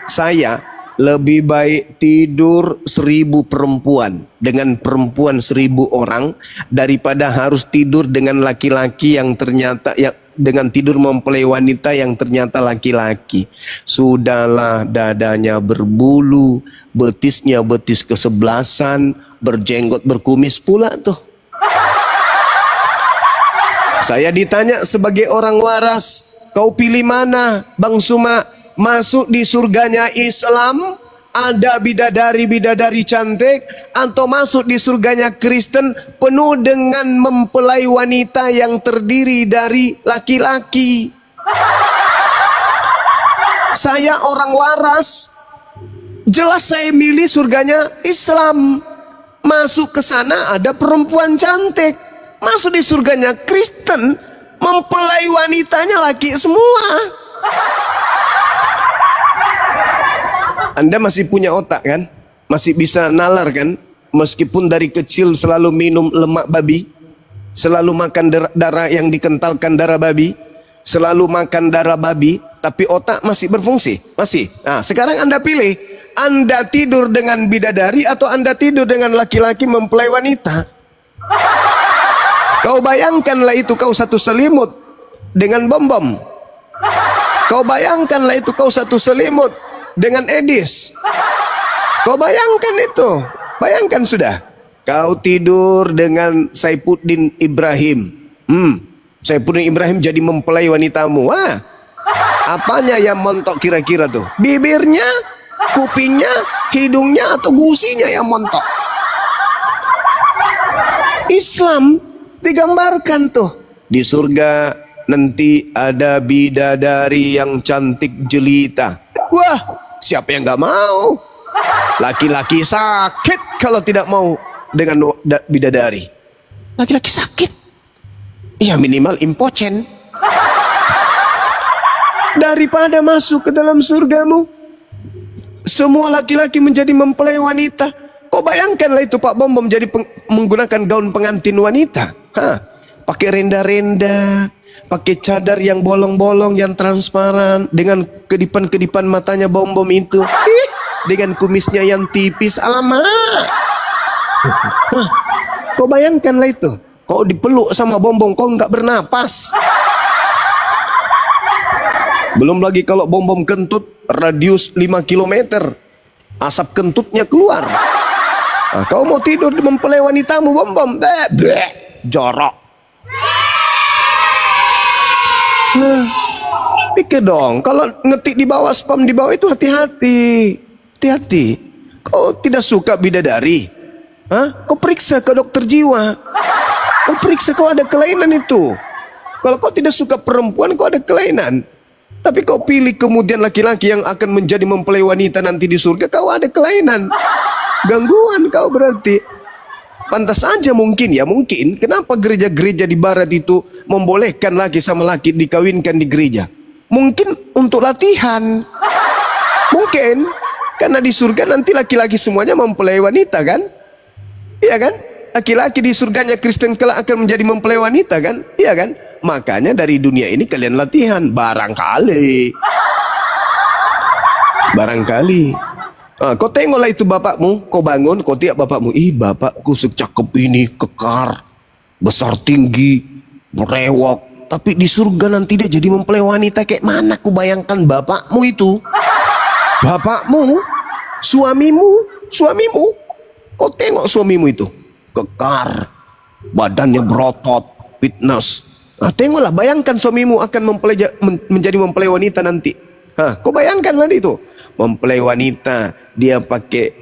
saya lebih baik tidur 1000 perempuan dengan perempuan 1000 orang daripada harus tidur dengan laki-laki yang ternyata dengan tidur mempelai wanita yang ternyata laki-laki. Sudahlah, dadanya berbulu, betisnya betis kesebelasan, berjenggot berkumis pula tuh. Saya ditanya sebagai orang waras, kau pilih mana Bang Suma? Masuk di surganya Islam, ada bidadari-bidadari cantik, atau masuk di surganya Kristen penuh dengan mempelai wanita yang terdiri dari laki-laki? Saya orang waras, jelas saya milih surganya Islam. Masuk ke sana ada perempuan cantik. Masuk di surganya Kristen, mempelai wanitanya laki semua. Anda masih punya otak kan? Masih bisa nalar kan? Meskipun dari kecil selalu minum lemak babi, selalu makan darah yang dikentalkan darah babi, selalu makan darah babi, tapi otak masih berfungsi, masih. Nah, sekarang Anda pilih, Anda tidur dengan bidadari atau Anda tidur dengan laki-laki mempelai wanita? Kau bayangkanlah itu, kau satu selimut dengan bom-bom. Kau bayangkanlah itu, kau satu selimut dengan Edis. Kau bayangkan itu. Bayangkan sudah. Kau tidur dengan Saifuddin Ibrahim. Saifuddin Ibrahim jadi mempelai wanitamu. Wah, apanya yang montok kira-kira tuh? Bibirnya, kupingnya, hidungnya, atau gusinya yang montok? Islam digambarkan tuh. Di surga nanti ada bidadari yang cantik jelita. Wah, siapa yang gak mau? Laki-laki sakit kalau tidak mau dengan bidadari. Laki-laki sakit, ya minimal impocen. Daripada masuk ke dalam surgamu semua laki-laki menjadi mempelai wanita. Kau bayangkanlah itu Pak Bom jadi menggunakan gaun pengantin wanita. Pakai renda-renda, pakai cadar yang bolong-bolong, yang transparan, dengan kedipan-kedipan matanya bom-bom itu, dengan kumisnya yang tipis. Alamak. Kau bayangkanlah itu, kau dipeluk sama bom-bom, kau nggak bernapas. Belum lagi kalau bom-bom kentut radius 5 km, asap kentutnya keluar. Nah, kau mau tidur di mempelai wanitamu bom-bom, jorok. Pikir dong, kalau ngetik di bawah, spam di bawah itu hati-hati. Hati-hati. Kau tidak suka bidadari? Kau periksa ke dokter jiwa. Kau periksa, kau ada kelainan itu. Kalau kau tidak suka perempuan, kau ada kelainan. Tapi kau pilih kemudian laki-laki yang akan menjadi mempelai wanita nanti di surga, kau ada kelainan. Gangguan kau berarti. Pantas saja mungkin, ya mungkin, kenapa gereja-gereja di barat itu membolehkan laki sama laki dikawinkan di gereja? Mungkin untuk latihan. Mungkin karena di surga nanti laki-laki semuanya mempelai wanita kan? Iya kan? Laki-laki di surganya Kristen kelak akan menjadi mempelai wanita kan? Iya kan? Makanya dari dunia ini kalian latihan. Barangkali. Kau tengoklah itu bapakmu, kau bangun, kau tiap bapakmu, bapakku secakep ini, kekar, besar tinggi, berewok, tapi di surga nanti dia jadi mempelai wanita kayak mana? Ku bayangkan bapakmu itu, bapakmu, suamimu, kau tengok suamimu itu, kekar, badannya berotot, fitness. Tengoklah, bayangkan suamimu akan menjadi mempelai wanita nanti. Kau bayangkan nanti itu. Mempelai wanita, dia pakai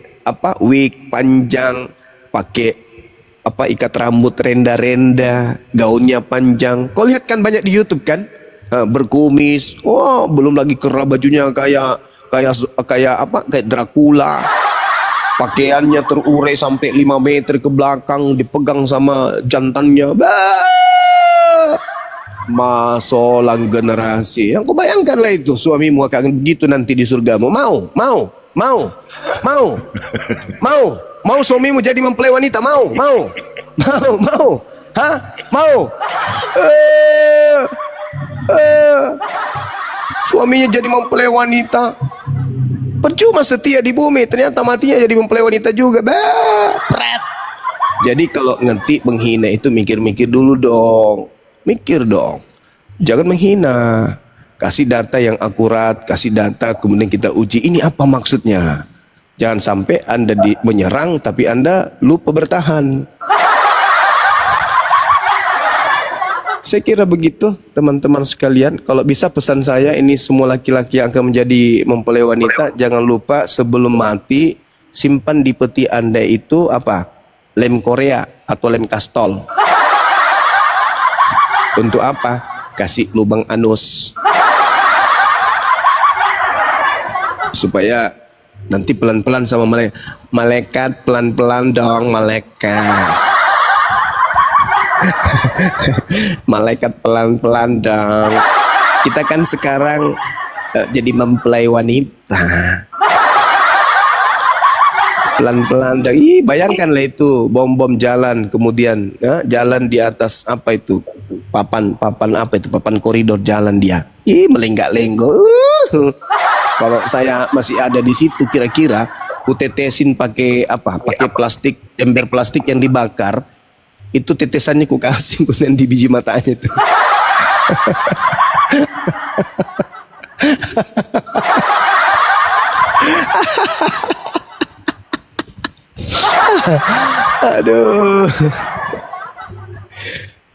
wig panjang, pakai ikat rambut renda-renda, gaunnya panjang. Kau lihat kan banyak di YouTube kan, berkumis. Belum lagi kerah bajunya kayak Dracula. Pakaiannya terurai sampai 5 meter ke belakang, dipegang sama jantannya. Masolang generasi. Yang kau bayangkanlah itu, suamimu akan begitu nanti di surgamu. Mau suamimu jadi mempelai wanita? Mau. Suaminya jadi mempelai wanita, Percuma setia di bumi, ternyata matinya jadi mempelai wanita juga. Pret. Jadi kalau ngerti menghina itu mikir-mikir dulu dong. Mikir dong. Jangan menghina. Kasih data yang akurat, kasih data kemudian kita uji ini apa maksudnya. Jangan sampai Anda menyerang tapi Anda lupa bertahan. Saya kira begitu teman-teman sekalian. Kalau bisa pesan saya ini semua laki-laki yang akan menjadi mempelai wanita, jangan lupa sebelum mati simpan di peti Anda itu apa? Lem Korea atau lem kastol. Untuk apa? Kasih lubang anus. Supaya nanti pelan-pelan sama malaikat, pelan-pelan dong malaikat. Malaikat pelan-pelan dong. Kita kan sekarang jadi mempelai wanita. Pelan-pelan dong. Ih, bayangkanlah itu bom-bom jalan, kemudian jalan di atas apa itu? Papan apa itu? Papan koridor jalan dia. Ih, melenggak-lenggok. Kalau saya masih ada di situ kira-kira ku tetesin pakai apa? Pakai plastik, ember plastik yang dibakar. Itu tetesannya ku kasih kemudian di biji matanya tuh.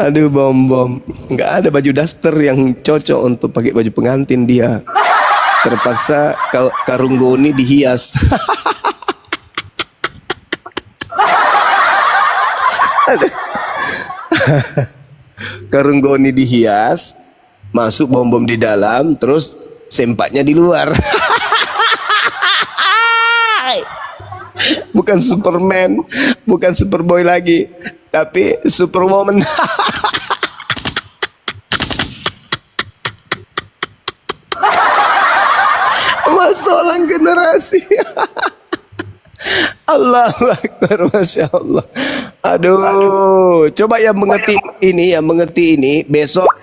Aduh bom. Nggak ada baju daster yang cocok untuk pakai baju pengantin dia. Terpaksa karung goni dihias. Karung goni dihias, masuk bom-bom di dalam, terus sempatnya di luar. Bukan Superman, bukan Superboy lagi, tapi Superwoman. Masalah generasi. Allahu Akbar, Masya Allah. Aduh, coba yang mengerti ini,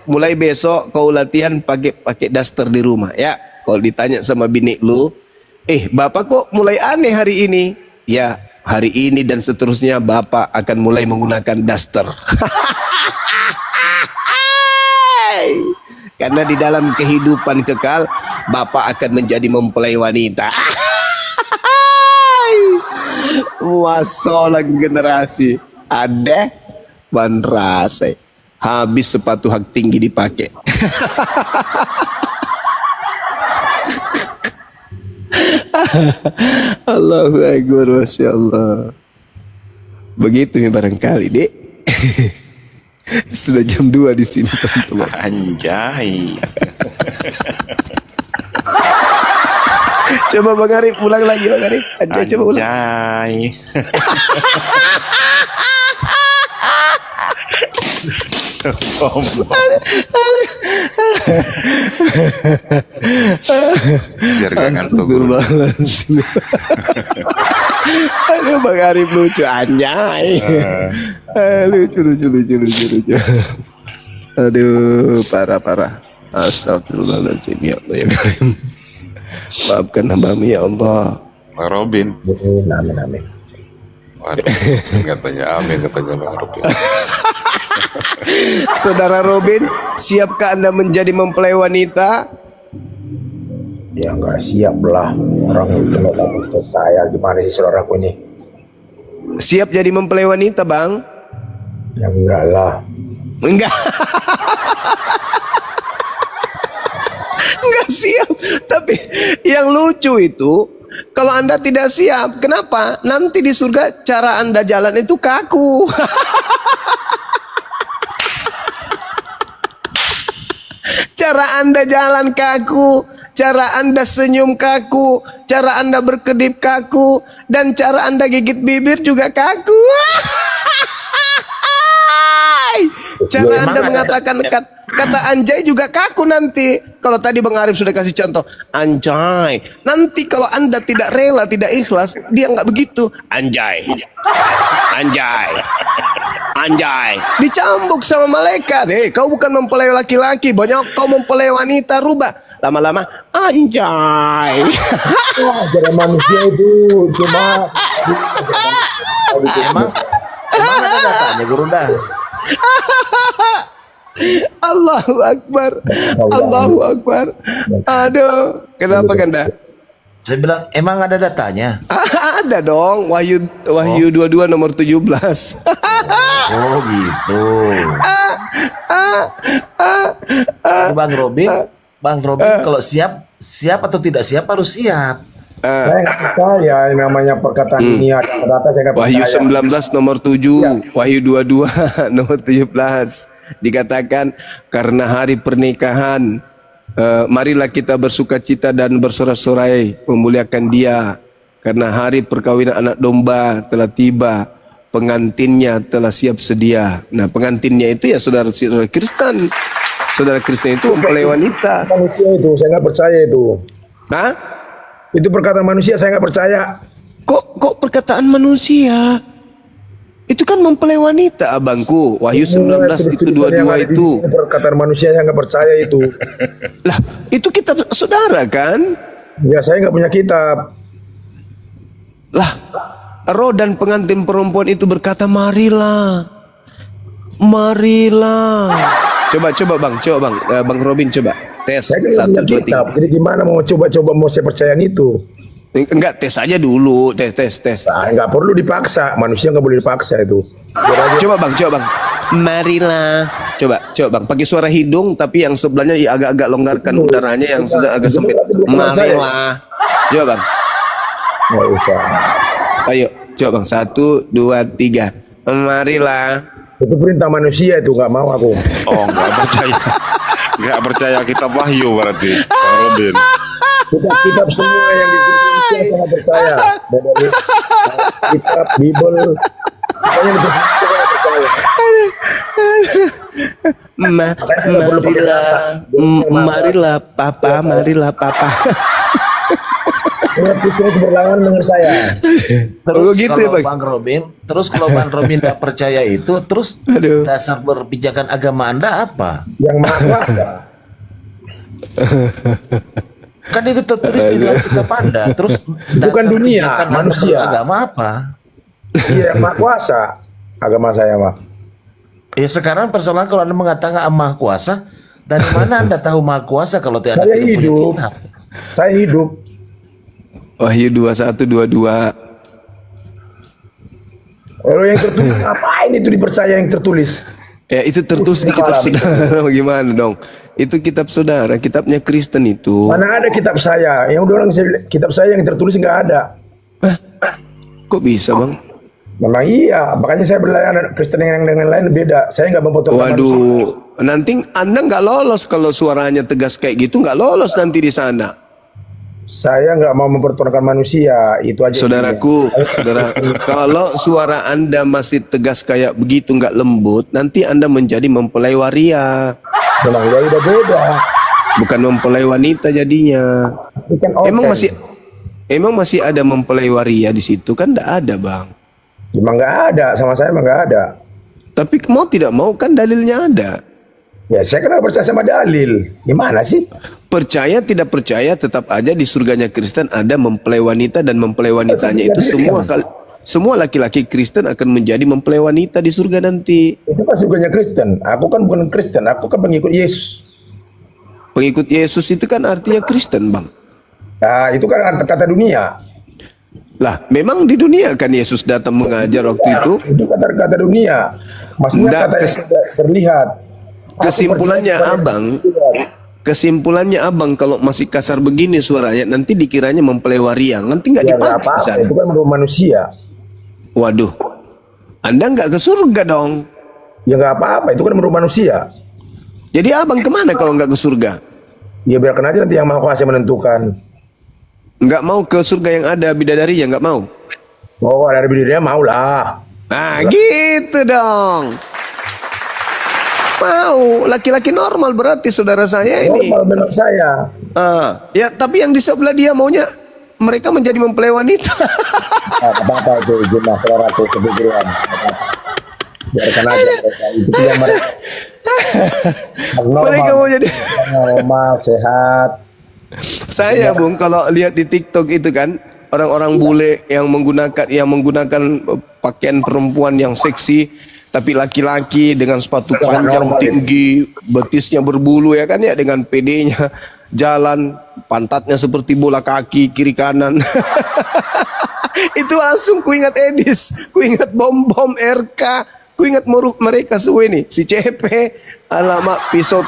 mulai besok kau latihan pakai daster di rumah ya. Kalau ditanya sama bini lu, bapak kok mulai aneh hari ini? Ya, hari ini dan seterusnya bapak akan mulai menggunakan daster. Karena di dalam kehidupan kekal bapak akan menjadi mempelai wanita. Masalah generasi ada banrase habis sepatu hak tinggi dipakai. Allahu Akbar, Masya Allah. Begitu nih barangkali dek. Sudah jam 2 di sini teman-teman. Anjay. Coba Bang Arif ulang lagi Bang Arif. Anjay, coba ulang. Anjay. Biar gak ngantuk. Aduh Bang Arif lucu anjay. Lucu. Aduh parah. Astagfirullahaladzim ya Allah ya Karim. Maafkan hambamu ya Allah. Bang Robin. Amin. Waduh, katanya amin katanya Bang Robin. Saudara Robin, siapkah Anda menjadi mempelai wanita? Ya nggak siap lah. Orang itu nggak tahu Ustaz saya. Gimana sih saudaraku ini? Siap jadi mempelai wanita Bang? Ya enggak lah. Enggak. Enggak siap. Tapi yang lucu itu kalau Anda tidak siap, kenapa? Nanti di surga cara Anda jalan itu kaku. Cara Anda jalan kaku, cara Anda senyum kaku, cara Anda berkedip kaku, dan cara Anda gigit bibir juga kaku. Cara Anda mengatakan kata anjay juga kaku nanti. Kalau tadi Bang Arif sudah kasih contoh anjay, nanti kalau Anda tidak rela, tidak ikhlas, dia nggak begitu. Anjay, dicambuk sama malaikat. Kau bukan mempelai laki-laki, banyak kau mempelai wanita. Rubah lama-lama anjay. Wah, ajaran manusia itu cuma Emang ada datanya Guru dah. Allahu Akbar. Allahu Akbar. Aduh, kenapa Kanda? Saya bilang emang ada datanya. Ada dong, Wahyu 22 nomor 17. Oh gitu. Bang Robin kalau siap atau tidak siap harus siap. saya nggak percaya yang namanya perkataan ini ada data, saya nggak Wahyu percaya. 19 nomor 7, Wahyu 22 nomor 17 dikatakan karena hari pernikahan marilah kita bersukacita dan bersorak-sorai memuliakan Dia karena hari perkawinan anak domba telah tiba, pengantinnya telah siap sedia. Nah, pengantinnya itu ya saudara-saudara Kristen. Saudara Kristen itu mempelai wanita. Manusia itu saya nggak percaya itu. Hah? Itu perkataan manusia, saya nggak percaya. Kok perkataan manusia? Itu kan mempelai wanita, abangku. Wahyu 19 itu 22 itu. Perkataan manusia, saya nggak percaya itu. Lah, itu kitab saudara kan? Ya, saya nggak punya kitab. Lah, roh dan pengantin perempuan itu berkata, marilah. Marilah. Coba bang, Bang Robin coba. Tes, Saya kan nggak 1, punya 2, kitab. 3. Jadi gimana mau coba-coba mau saya percayaan itu? Enggak, tes aja dulu. Tes. Nah, nggak perlu dipaksa. Manusia nggak boleh dipaksa itu. Coba bang. Marilah. Coba bang. Pakai suara hidung tapi yang sebelahnya ya agak-agak longgarkan udaranya yang sudah agak sempit. Marilah. Coba bang. Nggak usah. Ayo, coba bang. 1, 2, 3. Marilah. Itu perintah manusia itu, nggak mau aku. Oh, nggak percaya. Nggak percaya kitab Wahyu berarti, Bang Robin. Kitab semua yang ditulis saya nggak percaya. Dari kitab Bible, pokoknya itu saya nggak percaya. Marilah, Papa. Saya itu berlawanan dengan saya. Terus gitu kalau ya, Bang Robin tidak percaya itu, terus Aduh. dasar berpijakan agama Anda apa? Yang maha kuasa. Kan itu tertulis di dalam kitab Anda. Terus Bukan dasar dunia, pijakan Anda manusia. beragama apa? Iya, yang maha kuasa. Agama saya mah. Ya sekarang persoalan kalau Anda mengatakan maha kuasa, dari mana Anda tahu maha kuasa kalau tidak Saya tidak punya hidup. kitab? Saya hidup. Wahyu 21, 22. Kalau yang tertulis ngapain itu dipercaya yang tertulis? Ya itu tertulis di kitab saudara. Gimana dong? Itu kitab saudara, kitabnya Kristen itu. Mana ada kitab saya? Yang udah orang kitab saya yang tertulis nggak ada. Kok bisa bang? Memang iya, makanya saya berlayanan Kristen yang dengan lain beda. Saya nggak memotong. Waduh, nanti Anda nggak lolos kalau suaranya tegas kayak gitu, nggak lolos nanti di sana. Saya nggak mau mempertontonkan manusia, itu aja. Saudaraku, kalau suara Anda masih tegas kayak begitu, nggak lembut, nanti Anda menjadi mempelai waria. Memang ya udah beda. Bukan mempelai wanita jadinya. Bukan Emang masih ada mempelai waria di situ kan? Nggak ada bang. Emang nggak ada, sama saya emang nggak ada. Tapi mau tidak mau kan dalilnya ada. Ya saya kenapa percaya sama dalil? Gimana sih? Percaya tidak percaya tetap aja di surganya Kristen ada mempelai wanita dan mempelai wanitanya itu semua laki-laki Kristen akan menjadi mempelai wanita di surga nanti. Itu kan surganya Kristen. Aku kan bukan Kristen, aku kan pengikut Yesus. Pengikut Yesus itu kan artinya Kristen bang. Nah itu kan kata dunia. Lah memang di dunia kan Yesus datang mengajar waktu itu. Itu kata dunia. Maksudnya kata yang tidak terlihat. Kesimpulannya abang kalau masih kasar begini suaranya nanti dikiranya mempelai waria, nanti nggak Ya, dipakai apa-apa, di sana. itu kan menurut manusia. Waduh, Anda nggak ke surga dong. Ya nggak apa-apa, itu kan menurut manusia. Jadi abang kemana kalau nggak ke surga? Ya biarkan aja nanti yang maha kuasa menentukan. Nggak mau ke surga yang ada bidadarinya, nggak mau? Oh ada bidadarinya mau lah. Nah gitu dong. Mau, laki-laki normal berarti saudara saya ini. Normal menurut saya. Ya tapi yang di sebelah dia maunya mereka menjadi mempelai wanita. Apa-apa itu jumlah saudaraku kebetulan. Biarkan aja mereka. Itu yang mereka. Mereka mau jadi normal, sehat. Saya Bung kalau lihat di TikTok itu kan orang-orang bule yang menggunakan pakaian perempuan yang seksi tapi laki-laki dengan sepatu panjang tinggi, betisnya berbulu ya kan ya, dengan PD-nya jalan, pantatnya seperti bola kaki kiri kanan. Itu langsung kuingat Edis, kuingat bom-bom RK, kuingat mereka semua ini, si CP, alamak pisau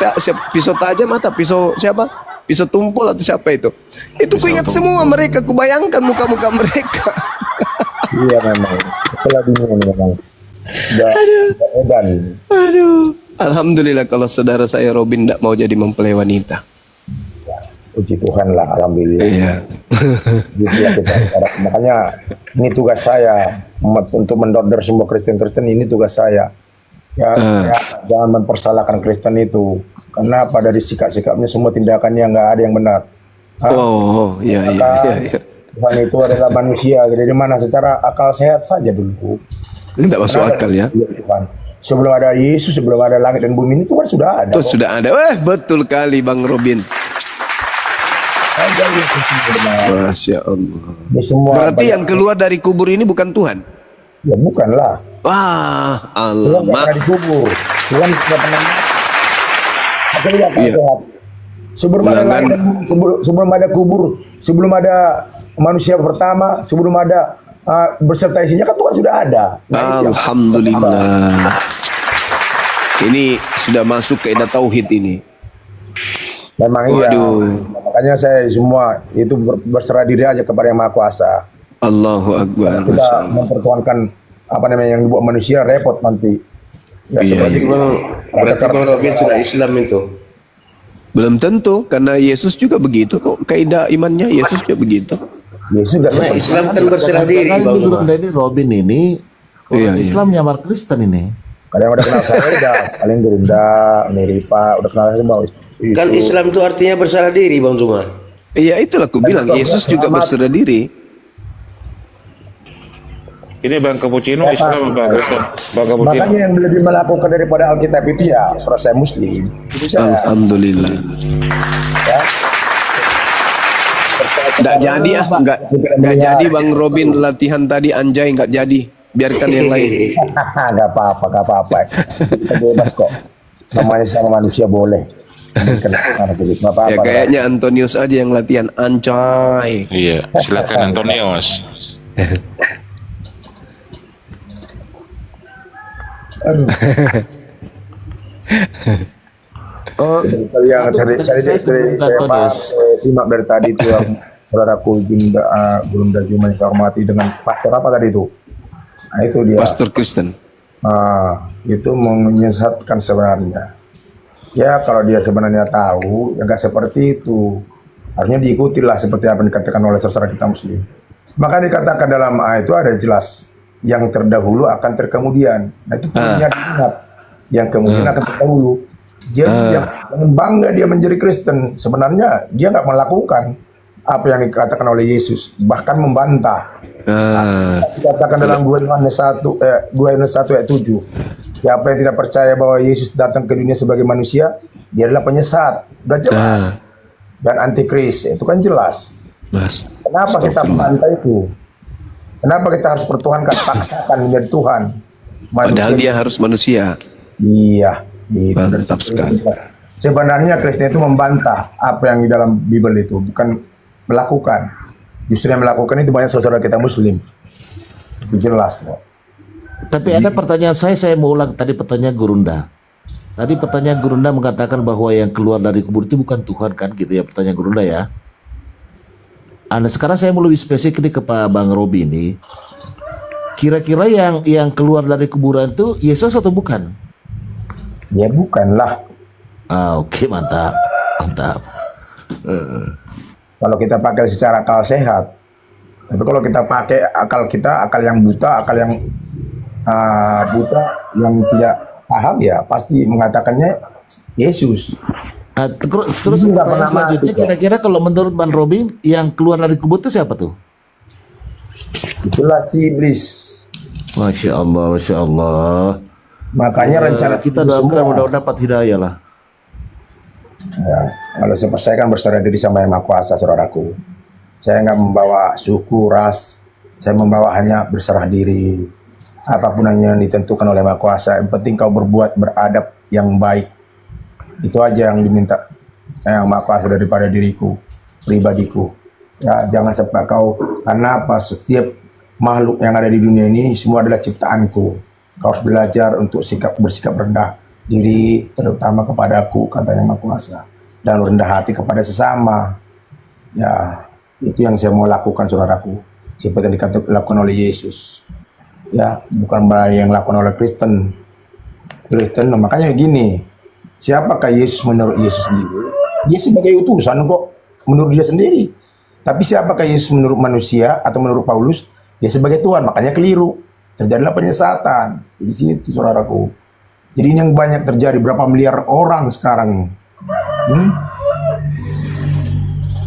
tajam atau pisau siapa? Pisau tumpul atau siapa itu? Itu kuingat semua mereka, kubayangkan muka-muka mereka. Iya memang. Itulah dunia ini memang. Aduh. Alhamdulillah kalau saudara saya Robin tidak mau jadi mempelai wanita. Puji Tuhan lah, alhamdulillah. Iya. Makanya ini tugas saya untuk mendorder semua Kristen-Kristen, ini tugas saya. Ya, jangan mempersalahkan Kristen itu. Karena pada sikap-sikapnya semua tindakannya nggak ada yang benar. Iya. Tuhan itu adalah manusia. Dari mana secara akal sehat saja dulu. Ini tidak masuk akal ya. Tuhan. Sebelum ada Yesus, sebelum ada langit dan bumi, ini Tuhan sudah ada. Tuh sudah ada. Betul kali Bang Robin. Masya Allah. Berarti yang keluar dari kubur ini bukan Tuhan? Ya bukanlah. Wah, Tuhan tidak pernah dikubur. Tuhan tidak pernah. Sehat. Sebelum ada kubur, sebelum ada manusia pertama, sebelum ada berserta isinya kan Tuhan sudah ada. Alhamdulillah. Ini sudah masuk kaidah tauhid ini. Memang iya. Makanya saya semua itu berserah diri aja kepada Yang Maha Kuasa. Allahu Akbar. Kita mempertuhankan apa namanya yang dibuat manusia repot nanti. Berarti Bang Robin sudah Islam itu? Belum tentu, karena Yesus juga begitu kok. Kaidah imannya Yesus juga begitu. Yesus juga Islam kan berserah diri. Ini Robin ini Islam nyamar Kristen ini. Kalian udah kenal saya udah, paling Gerunda, Neripa, udah kenal saya semua. Kan Islam itu artinya berserah diri, Bang Zuma. Iya, itulah aku bilang Yesus juga berserah diri. Ini Bang Cappuccino Islam Bang Kristen. Bang Cappuccino. Makanya yang lebih melakukan daripada Alkitab itu ya, saudara saya Muslim. Itu saya. Alhamdulillah. Ya. Nggak jadi nggak jadi Bang Robin latihan tadi anjay, nggak jadi. Biarkan yang lain. Nggak apa-apa. Kita bebas kok. Namanya sama manusia boleh. Ya kayaknya Antonius aja yang latihan anjay. Iya, silakan Antonius. Aduh. Yang saya simak dari tadi itu yang saudaraku Gunda Juma yang saya hormati dengan pastor apa tadi itu? Nah itu dia. Pastor Kristen. Itu menyesatkan sebenarnya. Ya kalau dia sebenarnya tahu, ya nggak seperti itu. Harusnya diikutilah seperti apa yang dikatakan oleh saudara kita Muslim. Maka dikatakan dalam ayat itu ada jelas. Yang terdahulu akan terkemudian. Nah itu punya diingat. Yang kemudian akan terdahulu. Jadi jangan bangga dia menjadi Kristen. Sebenarnya dia nggak melakukan apa yang dikatakan oleh Yesus. Bahkan membantah. Dikatakan dalam 2 Yohanes 1 ayat 7. Siapa yang tidak percaya bahwa Yesus datang ke dunia sebagai manusia, dia adalah penyesat. Udah jelas. Dan antikris. Itu kan jelas. Kenapa kita membantah itu? Kenapa kita harus pertuhankan, paksakan menjadi Tuhan? Padahal dia harus manusia. Iya. Mantap sekali. Sebenarnya Kristen itu membantah apa yang di dalam Bible itu, bukan melakukan. Justru yang melakukan itu banyak saudara kita Muslim. Itu jelas. Tapi ada pertanyaan saya mau ulang tadi pertanyaan Gurunda. Tadi pertanyaan Gurunda mengatakan bahwa yang keluar dari kubur itu bukan Tuhan kan, gitu ya pertanyaan Gurunda ya. Nah, sekarang saya mau lebih spesifik ke Pak Bang Robi ini. Kira-kira yang keluar dari kuburan itu Yesus atau bukan? Ya bukanlah. Oke, mantap. Kalau kita pakai secara akal sehat. Tapi kalau kita pakai akal yang buta, yang tidak paham ya pasti mengatakannya Yesus. Nah, terus pertanyaan selanjutnya, kira-kira kalau menurut Bang Robin yang keluar dari kubur itu siapa tuh? Itulah si iblis. Masya Allah. Makanya rencana kita doakan mudah-mudahan dapat hidayah lah. Ya, kalau saya kan berserah diri sama Yang Maha Kuasa, saudaraku. Saya nggak membawa suku, ras. Saya membawa hanya berserah diri. Apapun yang ditentukan oleh Maha Kuasa. Yang penting kau berbuat beradab yang baik. Itu aja yang diminta Yang Maha Kuasa daripada diriku, pribadiku. Ya, jangan sampai kau, karena apa? Setiap makhluk yang ada di dunia ini semua adalah ciptaanku. Kau harus belajar untuk bersikap rendah diri, terutama kepadaku, kata Yang Maha Kuasa, dan rendah hati kepada sesama. Ya, itu yang saya mau lakukan, saudaraku, seperti yang dilakukan oleh Yesus. Ya, bukan yang dilakukan oleh Kristen. Makanya gini, siapakah Yesus menurut Yesus sendiri? Dia sebagai utusan kok, menurut dia sendiri. Tapi siapakah Yesus menurut manusia atau menurut Paulus? Dia sebagai Tuhan, makanya keliru. Terjadilah penyesatan di situ, saudaraku. Jadi ini yang banyak terjadi, berapa miliar orang sekarang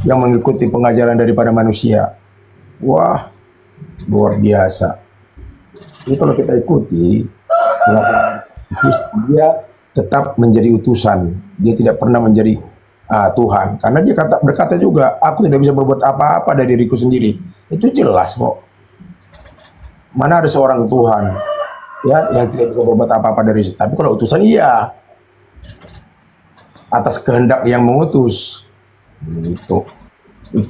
yang mengikuti pengajaran daripada manusia. Wah, luar biasa. Jadi kalau kita ikuti, dia tetap menjadi utusan. Dia tidak pernah menjadi Tuhan. Karena dia berkata juga, aku tidak bisa berbuat apa-apa dari diriku sendiri. Itu jelas kok. Mana ada seorang Tuhan ya yang tidak bisa berbuat apa-apa dari situ. Tapi kalau utusan iya, atas kehendak yang mengutus, itu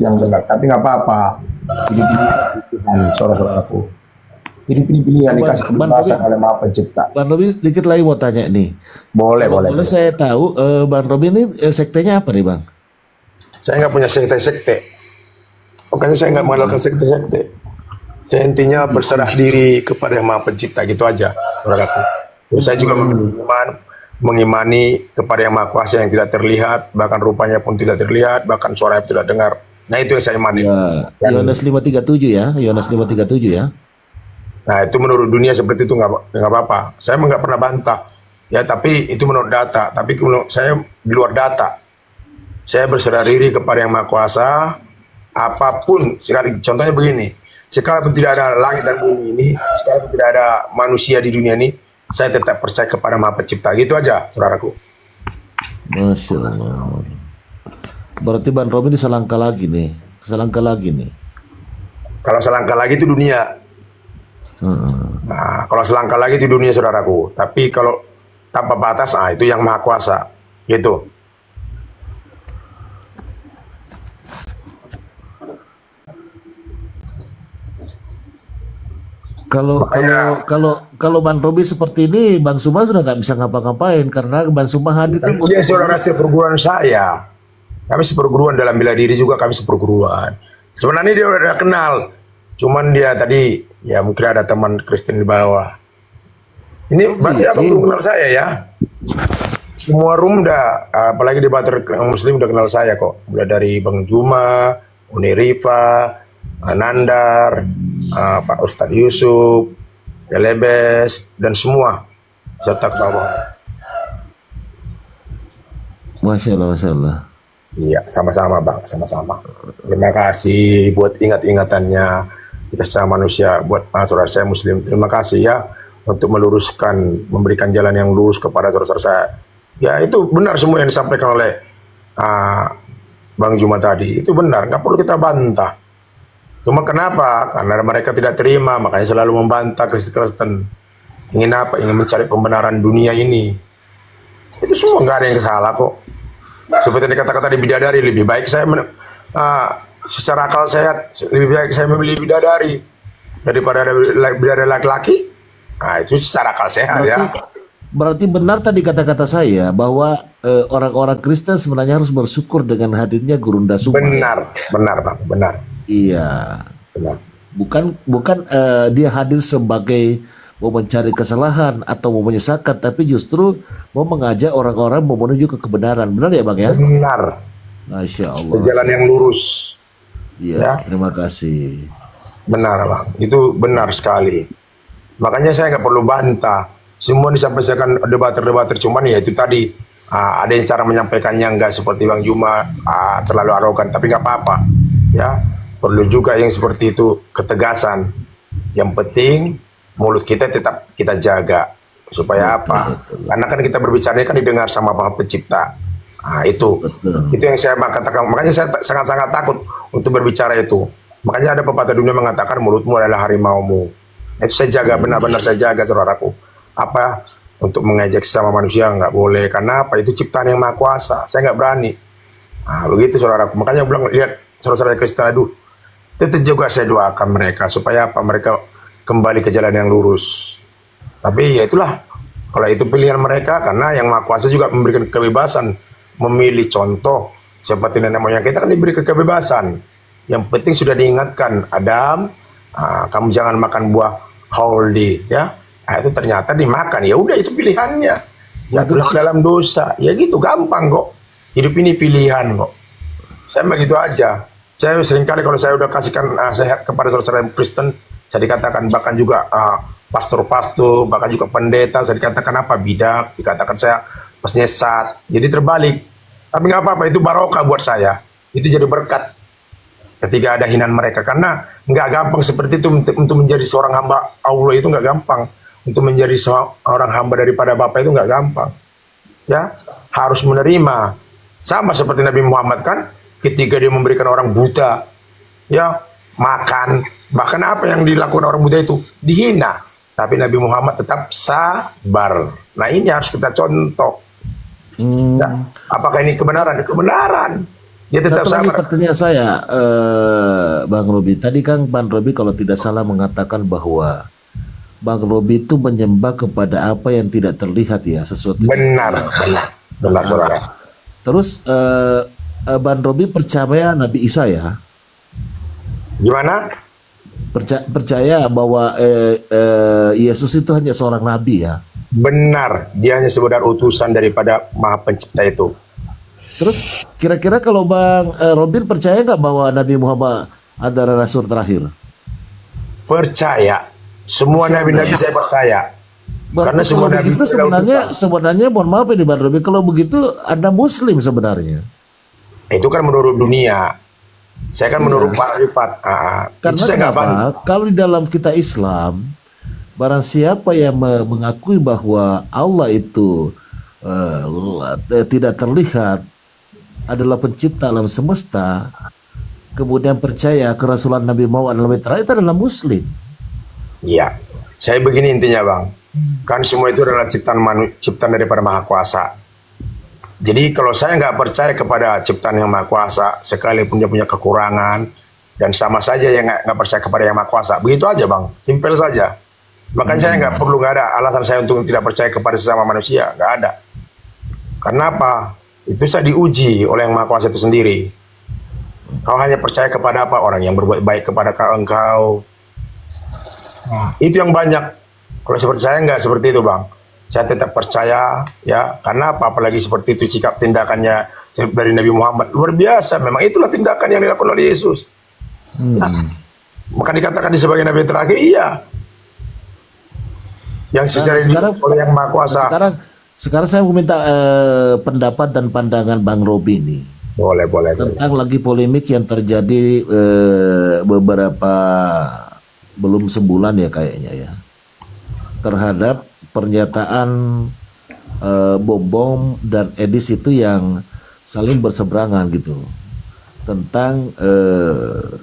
yang benar. Tapi nggak apa-apa, pilih-pilih Tuhan, saudara-saudaraku. Jadi pilih-pilih yang dikasih kebebasan oleh Maha Pencipta. Bang Robi, dikit lagi mau tanya nih. Boleh. Saya tahu, Bang Robi ini sektenya apa nih, Bang? Saya nggak punya sekte-sekte. Makanya saya nggak mengandalkan sekte-sekte. Saya intinya berserah diri kepada Yang Maha Pencipta, gitu aja, saudaraku. Saya juga mengimani kepada Yang Maha Kuasa yang tidak terlihat, bahkan rupanya pun tidak terlihat, bahkan suaranya tidak dengar. Nah, itu yang saya imani. Ya, Yohanes 5:37 ya, Yohanes 5:37 ya. Nah, itu menurut dunia seperti itu nggak apa-apa. Saya nggak pernah bantah. Ya, tapi itu menurut data. Tapi menurut saya di luar data. Saya berserah diri kepada Yang Maha Kuasa. Apapun, sekali contohnya begini. Sekalipun tidak ada langit dan bumi ini, sekalipun tidak ada manusia di dunia ini, saya tetap percaya kepada Maha Pencipta. Gitu aja, saudaraku. Masya Allah. Berarti Bang Robi ini selangkah lagi nih. Kalau selangkah lagi itu dunia. Nah, kalau selangkah lagi itu dunia, saudaraku. Tapi kalau tanpa batas, itu Yang Maha Kuasa. Gitu. Kalau Bang Robi seperti ini, Bang Suma sudah nggak bisa ngapa-ngapain karena Bang Suma hadir kan. Dia saudara seperguruan saya. Kami seperguruan dalam bela diri juga, kami seperguruan. Sebenarnya dia udah kenal, cuman dia tadi ya mungkin ada teman Kristen di bawah. Ini berarti abang belum kenal saya ya. Semua room udah, apalagi di Bater Muslim udah kenal saya kok. Mulai dari Bang Juma, Uni Rifa, Nandar, Pak Ustadz Yusuf, Delebes, dan semua serta ke bawah. Masya Allah. Iya, sama-sama Bang, sama-sama. Terima kasih buat ingat-ingatannya kita sama manusia, buat saudara saya Muslim. Terima kasih ya untuk meluruskan, memberikan jalan yang lurus kepada saudara saya. Ya itu benar semua yang disampaikan oleh Bang Juma tadi. Itu benar, nggak perlu kita bantah. Cuma kenapa? Karena mereka tidak terima, makanya selalu membantah Kristen. Ingin apa? Ingin mencari pembenaran dunia ini. Itu semua nggak ada yang salah kok. Seperti yang dikata-kata di bidadari, lebih baik saya secara akal sehat, lebih baik saya memilih bidadari daripada bidadari laki-laki. Nah itu secara akal sehat ya. Berarti benar tadi kata-kata saya bahwa orang-orang Kristen sebenarnya harus bersyukur dengan hadirnya Gurunda Suma. Benar Bang, benar. Iya. Benar. Bukan dia hadir sebagai mau mencari kesalahan atau mau menyesatkan, tapi justru mau mengajak orang-orang mau menuju ke kebenaran. Benar ya Bang ya? Benar. Masya Allah. Jalan yang lurus. Iya, ya. Terima kasih. Benar Bang, itu benar sekali. Makanya saya nggak perlu bantah. Semua disampaikan debater-debater, cuman ya itu tadi ada yang cara menyampaikannya nggak seperti Bang Juma, terlalu arogan, tapi nggak apa-apa. Ya, perlu juga yang seperti itu, ketegasan. Yang penting mulut kita tetap kita jaga supaya apa? Karena kan kita berbicara kan didengar sama Maha Pencipta. Nah, itu yang saya katakan. Makanya saya sangat-sangat takut untuk berbicara itu. Makanya ada pepatah dunia mengatakan mulutmu adalah harimaumu. Itu saya jaga, benar-benar saya jaga, saudaraku. Apa? Untuk mengejek sesama manusia nggak boleh. Karena apa? Itu ciptaan yang maha kuasa. Saya nggak berani. Nah, begitu saudaraku. Makanya bilang, lihat saudara-saudara Kristen itu juga saya doakan mereka supaya apa? Mereka kembali ke jalan yang lurus. Tapi ya itulah, kalau itu pilihan mereka, karena yang maha kuasa juga memberikan kebebasan memilih. Contoh seperti nenek moyang kita kan diberi kebebasan. Yang penting sudah diingatkan, Adam, kamu jangan makan buah holy, ya. Nah, itu ternyata dimakan, ya udah itu pilihannya. Ya itulah dalam dosa, ya gitu, gampang kok. Hidup ini pilihan kok. Saya begitu aja. Saya seringkali kalau saya udah kasihkan sehat kepada saudara Kristen, saya dikatakan bahkan juga pastor-pastor, bahkan juga pendeta, saya dikatakan apa? Bidak, dikatakan saya penyesat. Jadi terbalik. Tapi nggak apa-apa, itu barokah buat saya. Itu jadi berkat ketika ada hinaan mereka. Karena nggak gampang seperti itu untuk menjadi seorang hamba Allah, itu nggak gampang. Untuk menjadi seorang hamba daripada Bapa itu nggak gampang. Ya, harus menerima. Sama seperti Nabi Muhammad kan, ketika dia memberikan orang buta, ya, makan. Bahkan apa yang dilakukan orang buta itu? Dihina. Tapi Nabi Muhammad tetap sabar. Nah, ini harus kita contoh. Nah, apakah ini kebenaran? Kebenaran. Dia tetap Satu lagi sabar. pertanyaan saya, Bang Robi. Tadi kan Bang Robi kalau tidak salah mengatakan bahwa Bang Robi itu menyembah kepada apa yang tidak terlihat ya, sesuatu. Benar, saudara. Terus Bang Robi percaya Nabi Isa ya? Gimana? Percaya bahwa Yesus itu hanya seorang nabi ya? Benar, dia hanya sekedar utusan daripada Maha Pencipta itu. Terus kira-kira kalau Bang Robin percaya nggak bahwa Nabi Muhammad adalah rasul terakhir? Percaya. Semua nabi-nabi saya percaya. Karena semua nabi itu sebenarnya mohon maaf ini Bang Robin, kalau begitu Anda Muslim sebenarnya. Itu kan menurut dunia. Saya kan menurut makrifat. Karena kenapa? Kalau di dalam kita Islam, barang siapa yang mengakui bahwa Allah itu tidak terlihat, adalah pencipta alam semesta, kemudian percaya kerasulan Nabi Muhammad adalah terakhir, itu adalah Muslim. Iya, saya begini intinya Bang. Kan semua itu adalah ciptaan daripada Maha Kuasa. Jadi kalau saya nggak percaya kepada ciptaan yang Maha Kuasa, sekalipun dia punya kekurangan, dan sama saja yang nggak percaya kepada yang Maha Kuasa. Begitu aja Bang, simpel saja. Makanya saya nggak ada alasan saya untuk tidak percaya kepada sesama manusia, nggak ada. Karena apa? Itu saya diuji oleh yang Maha Kuasa itu sendiri. Kau hanya percaya kepada apa? Orang yang berbuat baik kepada engkau. Itu yang banyak. Kalau seperti saya nggak seperti itu Bang. Saya tetap percaya ya. Karena apa? Apalagi seperti itu sikap tindakannya dari Nabi Muhammad luar biasa. Memang itulah tindakan yang dilakukan oleh Yesus. Nah, maka dikatakan di sebagai Nabi terakhir, iya. Yang secara oleh yang Maha Kuasa. Sekarang saya mau minta pendapat dan pandangan Bang Robi nih. Boleh. Tentang lagi polemik yang terjadi beberapa belum sebulan ya kayaknya ya, terhadap pernyataan Bom dan Edis itu yang saling berseberangan gitu, tentang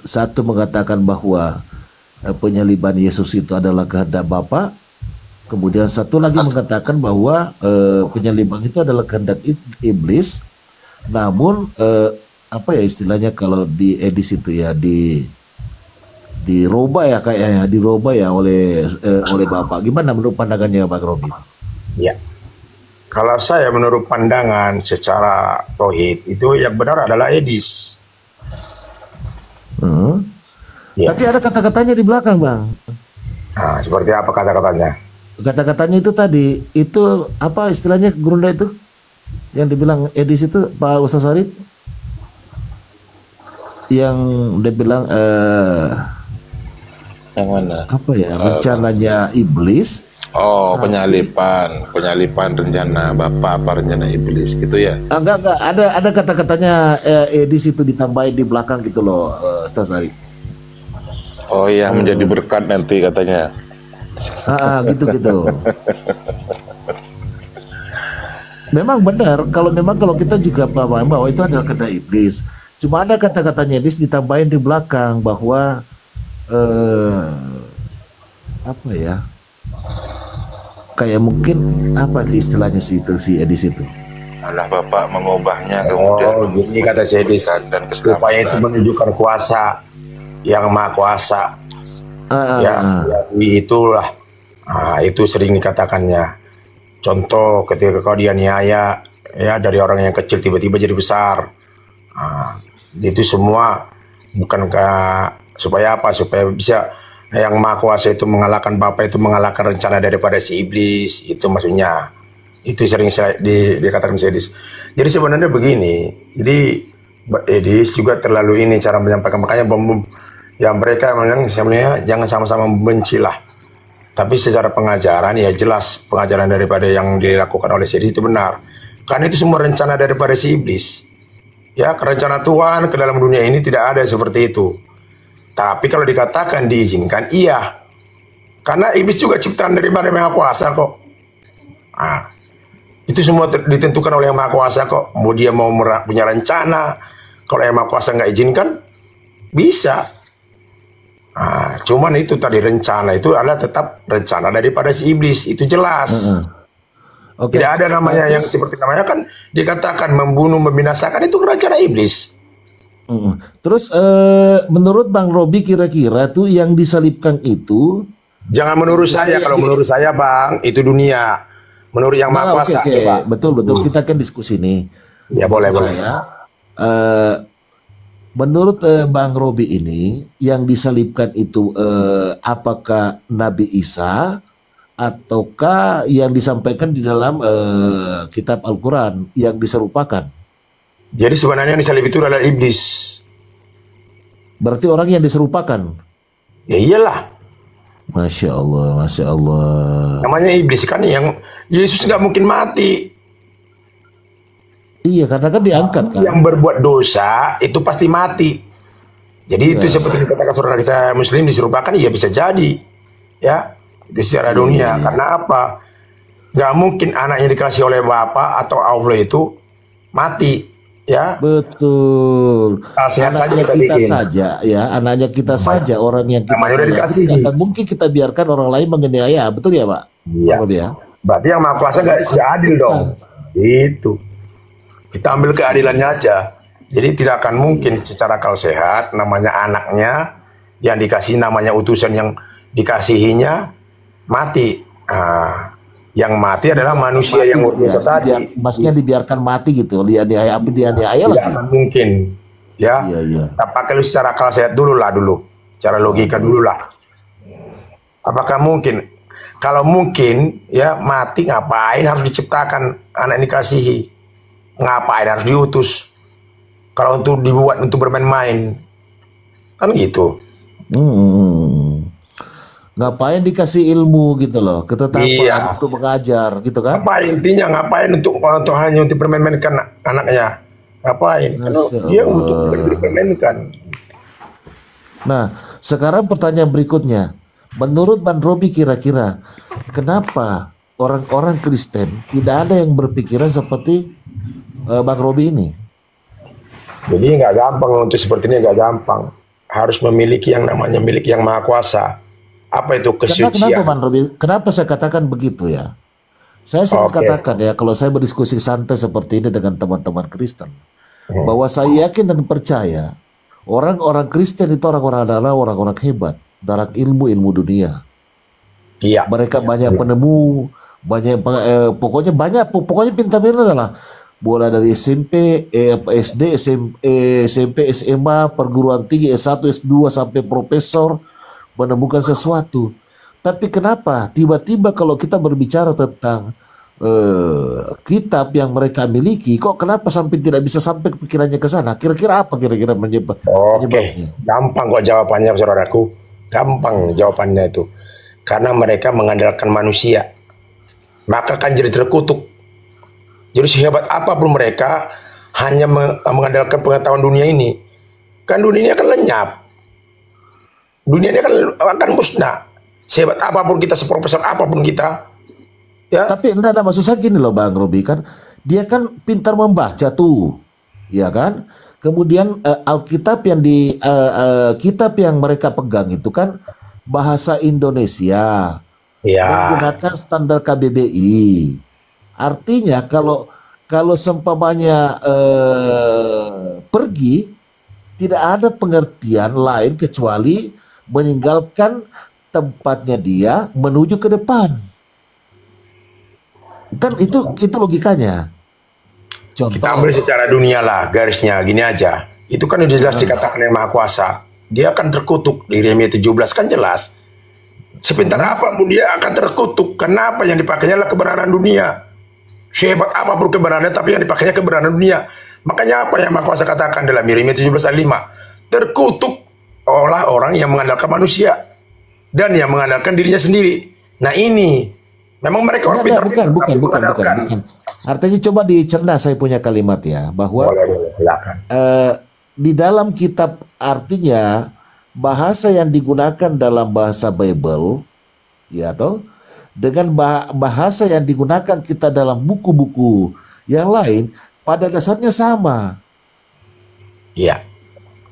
satu mengatakan bahwa penyaliban Yesus itu adalah kehendak Bapa, kemudian satu lagi mengatakan bahwa penyaliban itu adalah kehendak iblis. Namun apa ya istilahnya kalau di Edis itu ya dirubah ya kayaknya, dirubah ya oleh Bapak. Gimana menurut pandangannya Pak Robi? Ya, kalau saya menurut pandangan secara tauhid itu yang benar adalah Edis. Ya. Tapi ada kata-katanya di belakang Bang. Nah, seperti apa kata-katanya? Kata-katanya itu tadi, itu apa istilahnya Gurunda itu? Yang dibilang Edis itu Pak Ustaz Arif? Yang dia bilang yang mana? Apa ya, rencananya iblis? Oh, penyalipan rencana Bapak apa rencana iblis gitu ya? Enggak, ada kata-katanya Edis itu ditambahin di belakang gitu loh, Ustaz Arif. Oh iya, menjadi berkat nanti katanya. Gitu. Memang benar, kalau kita juga paham bahwa itu adalah kehendak iblis. Cuma ada kata-katanya iblis ditambahin di belakang bahwa apa ya? Kayak mungkin apa istilahnya sih itu si Edis itu? Allah Bapak mengubahnya kemudian Oh, gini kata si Edis. dan Supaya itu menunjukkan kuasa yang maha kuasa. Ya, itulah. Itu sering dikatakannya. Contoh ketika kau dianiaya ya dari orang yang kecil tiba-tiba jadi besar. Itu semua bukan supaya apa? Supaya bisa yang maha kuasa itu mengalahkan Bapa, itu mengalahkan rencana daripada si iblis. Itu maksudnya. Itu sering dikatakan si Edis. Jadi sebenarnya begini. Jadi Edis juga terlalu ini cara menyampaikan, makanya yang mereka memang sebenarnya jangan sama-sama membenci lah. Tapi secara pengajaran ya jelas pengajaran daripada yang dilakukan oleh si Edis itu benar. Karena itu semua rencana daripada si iblis. Ya, rencana Tuhan ke dalam dunia ini tidak ada seperti itu. Tapi kalau dikatakan diizinkan, iya. Karena iblis juga ciptaan daripada Maha Kuasa kok. Itu semua ditentukan oleh Yang Maha Kuasa kok. Mau dia mau punya rencana, kalau Yang Maha Kuasa nggak izinkan, bisa. Cuman itu tadi rencana itu adalah tetap rencana daripada si iblis, itu jelas. Okay. Tidak ada namanya yang seperti namanya kan dikatakan membunuh, membinasakan, itu rencana iblis. Terus menurut Bang Robi kira-kira tuh yang disalibkan itu, jangan menurut saya, kalau menurut saya Bang, itu dunia. Menurut Yang Maha Kuasa, coba. Betul, kita kan diskusi nih. Ya boleh. Menurut Bang Robi ini yang disalibkan itu apakah Nabi Isa ataukah yang disampaikan di dalam kitab Al-Quran yang diserupakan? Jadi sebenarnya yang disalib itu adalah iblis. Berarti orang yang diserupakan? Ya iyalah. Masya Allah. Namanya iblis kan, yang Yesus nggak mungkin mati. Iya, karena kan diangkat kan. Yang berbuat dosa itu pasti mati. Jadi itu seperti dikatakan saudara kita Muslim diserupakan, ya bisa jadi. Ya, itu secara dunia. Karena apa? Nggak mungkin anaknya dikasih oleh Bapa atau Allah itu mati. Ya, betul. Sehat saja anaknya kita bikin. saja, ya, anaknya kita saja, orang yang kita dikasih. Tidak mungkin kita biarkan orang lain menganiaya, betul ya Pak? Iya. Berarti Yang Maha Kuasa nggak adil dong. Itu. Kita ambil keadilannya aja. Jadi tidak akan mungkin secara akal sehat namanya anaknya yang dikasih, namanya utusan yang dikasihinya mati. Yang mati adalah manusia yang berdosa tadi. Maksudnya dibiarkan mati gitu, dianiaya tidak lagi. akan mungkin, ya. Iya. Kita pakai secara akal sehat dulu, cara logika dulu lah. Apakah mungkin? Kalau mungkin, ya mati ngapain harus diciptakan anak dikasihi? Ngapain harus diutus? Kalau untuk dibuat untuk bermain-main, kan gitu. Ngapain dikasih ilmu gitu loh, ketetapan untuk mengajar gitu kan? Ngapain untuk hanya untuk bermain-mainkan anaknya? Ngapain? Kalau dia untuk bermain-mainkan. Nah, sekarang pertanyaan berikutnya. Menurut Bang Robi kira-kira kenapa orang-orang Kristen tidak ada yang berpikiran seperti Bang Robi ini? Jadi nggak gampang untuk seperti ini, nggak gampang. Harus memiliki yang namanya milik Yang Maha Kuasa. Apa itu kesucian? Kenapa Bang Robi? Kenapa saya katakan begitu ya? Saya selalu katakan ya, kalau saya berdiskusi santai seperti ini dengan teman-teman Kristen, bahwa saya yakin dan percaya orang-orang Kristen itu adalah orang-orang hebat dalam ilmu dunia. Iya. Mereka banyak penemu, pokoknya pintar-pintar lah. Mulai dari SMP, SD, SMP, SMA, perguruan tinggi, S1, S2 sampai profesor, menemukan sesuatu. Tapi kenapa tiba-tiba kalau kita berbicara tentang kitab yang mereka miliki, kok kenapa sampai tidak bisa sampai pikirannya ke sana? Kira-kira apa penyebabnya? Gampang kok jawabannya, saudaraku. Gampang jawabannya itu. Karena mereka mengandalkan manusia. Maka kan jadi terkutuk. Jadi sehebat apapun mereka hanya mengandalkan pengetahuan dunia ini. Kan dunia ini akan lenyap. Dunia ini akan musnah. Sehebat apapun kita, seprofesor apapun kita. Ya. Tapi enggak, maksud saya gini loh Bang Robi, kan dia kan pintar membaca tuh, ya kan? Kemudian Alkitab yang kitab yang mereka pegang itu kan bahasa Indonesia, Ya, menggunakan standar KBBI. Artinya kalau seumpamanya pergi, tidak ada pengertian lain kecuali meninggalkan tempatnya dia menuju ke depan. Kan itu logikanya. kita Contoh, ambil secara dunia lah garisnya gini aja. Itu kan udah jelas dikatakan yang Maha Kuasa. Dia akan terkutuk di Yeremia 17 kan jelas. Sepintar apapun dia akan terkutuk. Kenapa? Yang dipakainya adalah kebenaran dunia. Sehebat apapun kebenarannya, tapi yang dipakainya kebenaran dunia. Makanya apa yang Maha Kuasa katakan dalam Yeremia 17 ayat 5? Terkutuk oleh orang yang mengandalkan manusia dan yang mengandalkan dirinya sendiri. Nah ini memang mereka orang enggak, pintar, bukan. Artinya coba dicerna saya punya kalimat ya, bahwa Boleh, silakan. di dalam kitab artinya bahasa yang digunakan dalam bahasa Bible, ya toh, dengan bahasa yang digunakan kita dalam buku-buku yang lain pada dasarnya sama, Iya.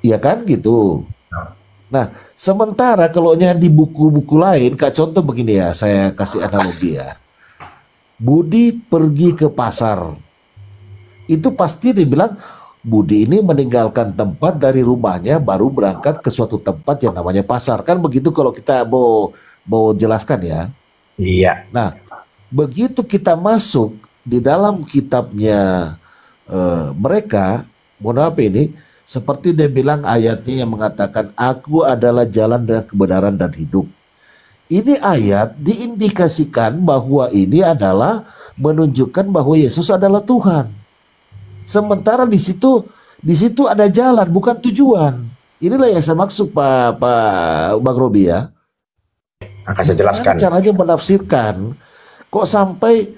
ya kan gitu. Nah, sementara kalau di buku-buku lain, kayak contoh begini ya, saya kasih analogi ya. Budi pergi ke pasar. Itu pasti dibilang Budi ini meninggalkan tempat dari rumahnya baru berangkat ke suatu tempat yang namanya pasar. Kan begitu kalau kita mau jelaskan ya. Iya. Nah, begitu kita masuk di dalam kitabnya mereka, mohon maaf ini, seperti dia bilang ayatnya yang mengatakan, aku adalah jalan dan kebenaran dan hidup. Ini ayat diindikasikan bahwa ini adalah menunjukkan bahwa Yesus adalah Tuhan. Sementara di situ ada jalan, bukan tujuan. Inilah yang saya maksud Pak Bang Robi ya. Akan saya jelaskan. Caranya menafsirkan, kok sampai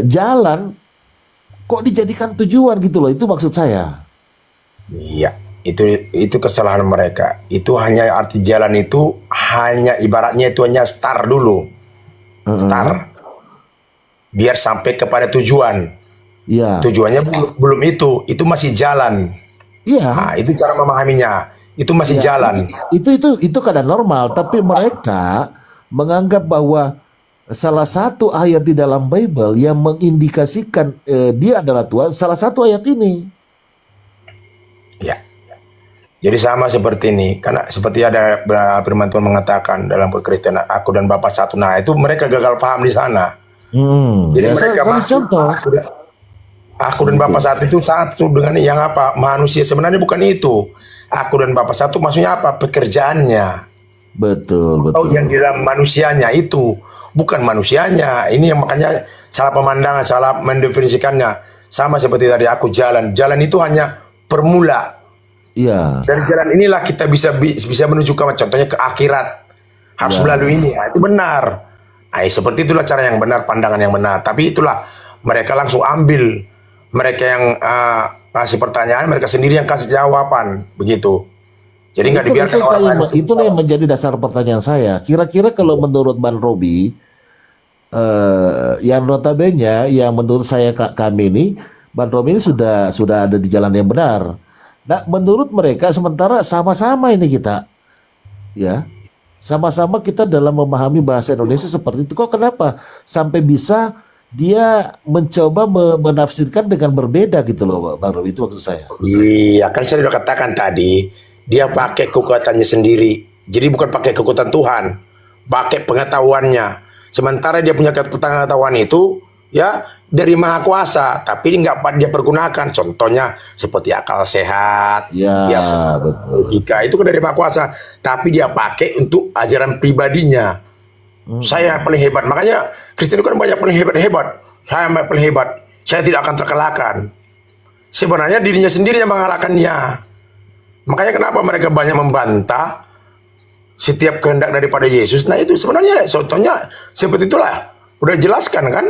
jalan kok dijadikan tujuan gitu loh, itu maksud saya. Iya. Itu kesalahan mereka. Itu hanya arti jalan itu hanya ibaratnya itu hanya start dulu. Start. Biar sampai kepada tujuan. Iya. Tujuannya belum itu masih jalan. Iya. Nah, itu cara memahaminya. Itu masih Ya, jalan. itu keadaan normal, tapi mereka menganggap bahwa salah satu ayat di dalam Bible yang mengindikasikan dia adalah Tuhan, salah satu ayat ini. Ya. Jadi sama seperti ini, karena seperti ada firman Tuhan mengatakan dalam Perkristianan, aku dan Bapa satu. Nah, itu mereka gagal paham di sana. Jadi Ya, mereka saya contoh. aku dan Bapa satu itu satu dengan yang apa? Manusia. Sebenarnya bukan itu. Aku dan Bapa satu maksudnya apa? Pekerjaannya. Betul. Oh, yang di dalam manusianya itu bukan manusianya. Ini yang makanya salah pemandangan, salah mendefinisikannya. Sama seperti tadi aku jalan. Jalan itu hanya permula. Iya. Dari jalan inilah kita bisa menuju ke contohnya ke akhirat. Harus melalui ini. Nah, itu benar. Nah, seperti itulah cara yang benar, pandangan yang benar. Tapi itulah mereka langsung ambil. Mereka yang ngasih pertanyaan, mereka sendiri yang kasih jawaban, begitu. Jadi nggak dibiarkan orang lain. Itulah yang menjadi dasar pertanyaan saya. Kira-kira kalau menurut Bang Robi, yang notabene, yang menurut saya kami ini, Bang Robi ini sudah ada di jalan yang benar. Nah, menurut mereka sementara sama-sama ini kita, ya, sama-sama kita dalam memahami bahasa Indonesia seperti itu. Kok kenapa sampai bisa dia mencoba menafsirkan dengan berbeda gitu loh, Bang Robi, itu maksud saya. Iya, kan saya sudah katakan tadi, dia pakai kekuatannya sendiri. Jadi bukan pakai kekuatan Tuhan, pakai pengetahuannya. Sementara dia punya pengetahuan itu, ya, dari Maha Kuasa, tapi nggak dia pergunakan. Contohnya seperti akal sehat, Ya, betul. logika itu kan dari Maha Kuasa, tapi dia pakai untuk ajaran pribadinya. Saya paling hebat, makanya Kristen itu kan banyak paling hebat-hebat. Saya paling hebat, saya tidak akan terkalahkan. Sebenarnya dirinya sendiri yang mengalahkannya. Makanya kenapa mereka banyak membantah setiap kehendak daripada Yesus. Nah itu sebenarnya contohnya seperti itulah. Udah jelaskan kan?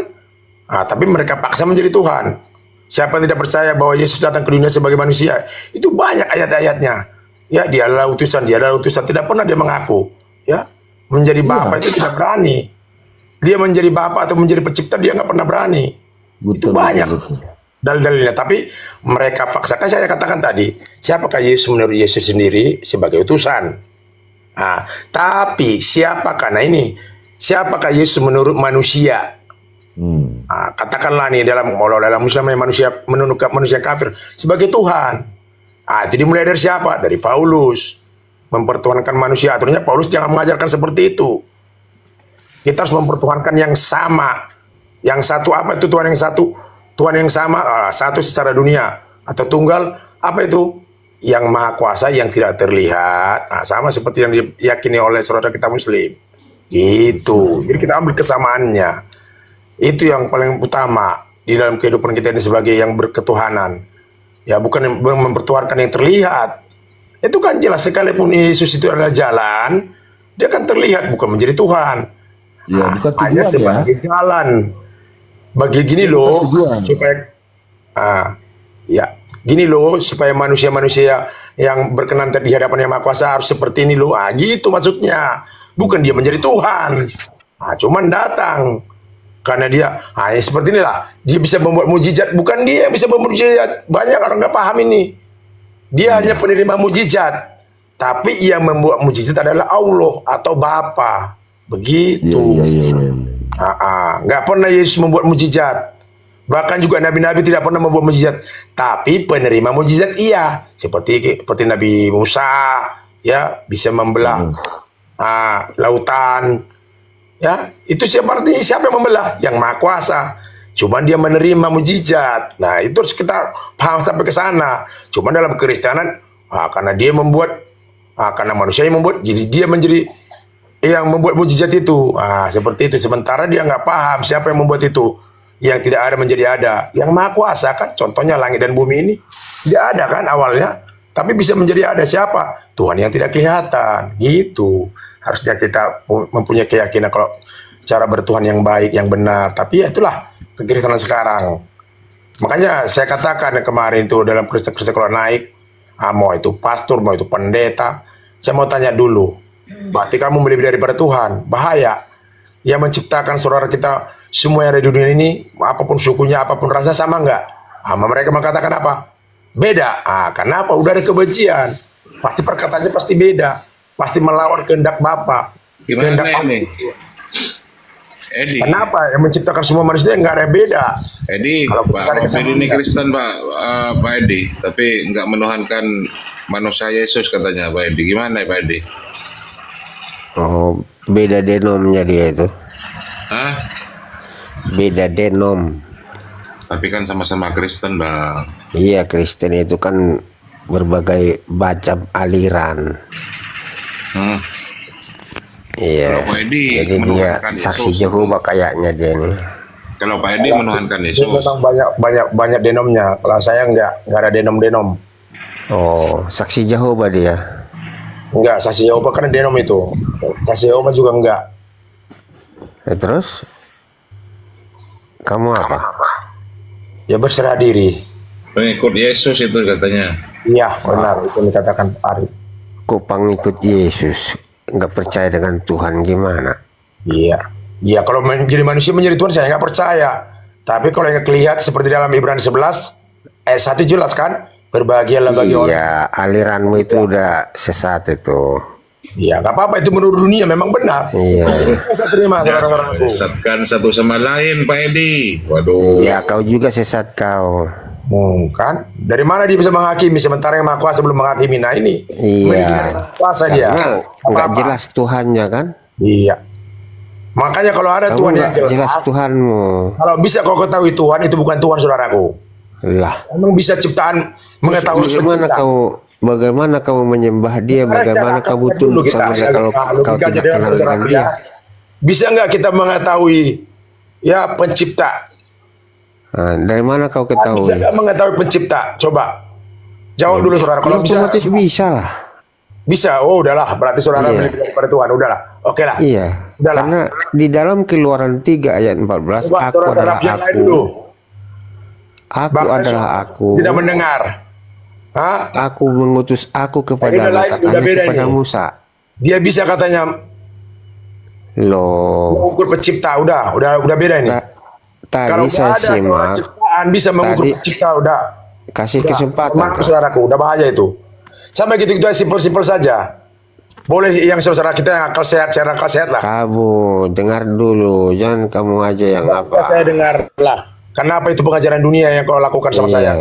Nah, tapi mereka paksa menjadi Tuhan. Siapa yang tidak percaya bahwa Yesus datang ke dunia sebagai manusia, itu banyak ayat-ayatnya. Ya, dia adalah utusan, tidak pernah dia mengaku. Ya, menjadi Bapa itu tidak berani. Dia menjadi Bapa atau menjadi pencipta, dia nggak pernah berani. Betul, Itu banyak betul. dalil-dalilnya. Tapi mereka faksakan, saya katakan tadi, siapakah Yesus menurut Yesus sendiri sebagai utusan? Nah, tapi siapakah Yesus menurut manusia? Nah, katakanlah nih dalam Islam manusia menunjukkan manusia kafir sebagai Tuhan. Nah, itu dimulai dari siapa? Dari Paulus, mempertuhankan manusia. Aturannya Paulus jangan mengajarkan seperti itu. Kita harus mempertuhankan yang sama. Yang satu apa itu Tuhan yang satu? Tuhan yang sama, satu secara dunia atau tunggal. Apa itu? Yang maha kuasa yang tidak terlihat. Nah, sama seperti yang diyakini oleh saudara kita Muslim. Gitu. Jadi kita ambil kesamaannya. Itu yang paling utama di dalam kehidupan kita ini sebagai yang berketuhanan. Ya, bukan mempertuhankan yang terlihat. Itu kan jelas, sekalipun Yesus itu adalah jalan, dia kan terlihat bukan menjadi Tuhan. Ya, bukan tujuan Hanya sebagai jalan. Bagi gini loh, supaya manusia-manusia yang berkenan di hadapan Yang Maha Kuasa harus seperti ini loh. Gitu maksudnya. Bukan dia menjadi Tuhan. Cuman datang. Karena dia, ya seperti inilah. Dia bisa membuat mujizat. Bukan dia yang bisa membuat mujizat. Banyak orang nggak paham ini. Dia hanya penerima mujizat. Tapi yang membuat mujizat adalah Allah atau Bapa. Begitu. Nggak pernah Yesus membuat mujizat. Bahkan juga nabi-nabi tidak pernah membuat mujizat. Tapi penerima mujizat iya. Seperti Nabi Musa, ya bisa membelah lautan. Ya, itu siapa yang membelah? Yang Maha Kuasa. Cuman dia menerima mujizat. Nah, itu harus kita paham sampai ke sana. Cuman dalam kekristenan, karena dia membuat, karena manusia yang membuat, jadi dia menjadi yang membuat mujizat itu. Seperti itu. Sementara dia nggak paham siapa yang membuat itu. Yang tidak ada menjadi ada. Yang Maha Kuasa kan, contohnya langit dan bumi ini tidak ada kan awalnya. Tapi bisa menjadi ada siapa? Tuhan yang tidak kelihatan. Gitu. Harusnya kita mempunyai keyakinan kalau cara bertuhan yang baik, yang benar. Tapi ya itulah kekristenan sekarang. Makanya saya katakan kemarin itu dalam Kristen kalau naik, mau itu pastor, mau itu pendeta, saya mau tanya dulu, berarti kamu lebih daripada Tuhan? Bahaya. Yang menciptakan saudara kita semua yang ada di dunia ini, apapun sukunya, apapun rasa, sama enggak? Mereka mengatakan apa? Beda. Kenapa? Udah ada kebencian. Pasti perkataannya pasti beda. Pasti melawan kehendak Bapa. Gimana ini? Edi. Kenapa yang menciptakan semua manusia nggak ada beda? Edi, Pak Edi ini Kristen Pak Edi, tapi nggak menuhankan manusia Yesus katanya Pak Edi. Gimana Pak Edi? Oh, beda denomnya dia itu. Hah? Beda denom. Tapi kan sama-sama Kristen Bang. Iya, Kristen itu kan berbagai macam aliran. Iya. Kalau Pak Edi jadi dia saksi Jehovah kayaknya dia ini. Kalau Pak Edi menuhankan Yesus. Memang banyak denomnya. Kalau saya nggak ada denom. Oh, saksi Jehovah dia. Enggak, saksi Jehovah kan denom itu. Saksi Jehovah juga enggak. Terus kamu apa? Ya berserah diri. Pengikut Yesus itu katanya. Iya, benar itu dikatakan Arif. Kok pengikut Yesus nggak percaya dengan Tuhan gimana? Iya, kalau menjadi manusia menjadi Tuhan saya nggak percaya. Tapi kalau yang kelihatan seperti dalam Ibrani 11 ayat 1 jelas kan, berbahagialah bagi orang. Iya, aliranmu itu udah sesat itu. Iya, nggak apa-apa itu menurut dunia memang benar. Iya. Saya terima orang-orang aku. Sesatkan satu sama lain Pak Edi. Waduh. Ya, kau juga sesat kau. Kan? Dari mana dia bisa menghakimi sementara yang Maha Kuasa belum menghakimi? Nah ini. Iya. Kuasa dia. Nggak jelas Tuhannya kan? Iya. Makanya kalau ada Kamu Tuhan yang nggak jelas Tuhanmu. Kalau bisa kau ketahui Tuhan itu bukan Tuhan saudaraku. Lah. Emang bisa ciptaan mengetahui Bagaimana kamu menyembah dia? Bagaimana kamu tunduk sama dia kalau kau tidak kenal dengan dia? Bisa nggak kita mengetahui ya pencipta? Nah, dari mana kau ketahui? Bisa nggak mengetahui pencipta? Coba jawab dulu saudara. Kalau bisa, otomatis bisa lah. Bisa. Oh udahlah. Berarti saudara Iya. lebih daripada Tuhan. Udahlah. Oke lah. Iya. Udahlah. Karena di dalam Keluaran 3 ayat 14, Coba aku saudara adalah yang lain aku. dulu. Aku Bahkan adalah aku. Tidak mendengar. Hah? Aku mengutus aku kepadamu, Ini lain, katanya udah beda kepada ini. Musa. Dia bisa katanya Loh, mengukur pencipta. Udah beda ini. Tadi Kalau saya nggak ada seorang simak, ciptaan bisa mengukur tadi pencipta, udah kasih kesempatan. maaf saudaraku, udah bahaya itu. Sama gitu-gitu aja, simpel-simpel saja. Boleh yang saudara kita yang akal sehat, secara akal sehat lah. Kamu dengar dulu, jangan kamu aja yang Ya, apa. saya dengar lah. Karena apa itu pengajaran dunia yang kau lakukan sama Iya. saya?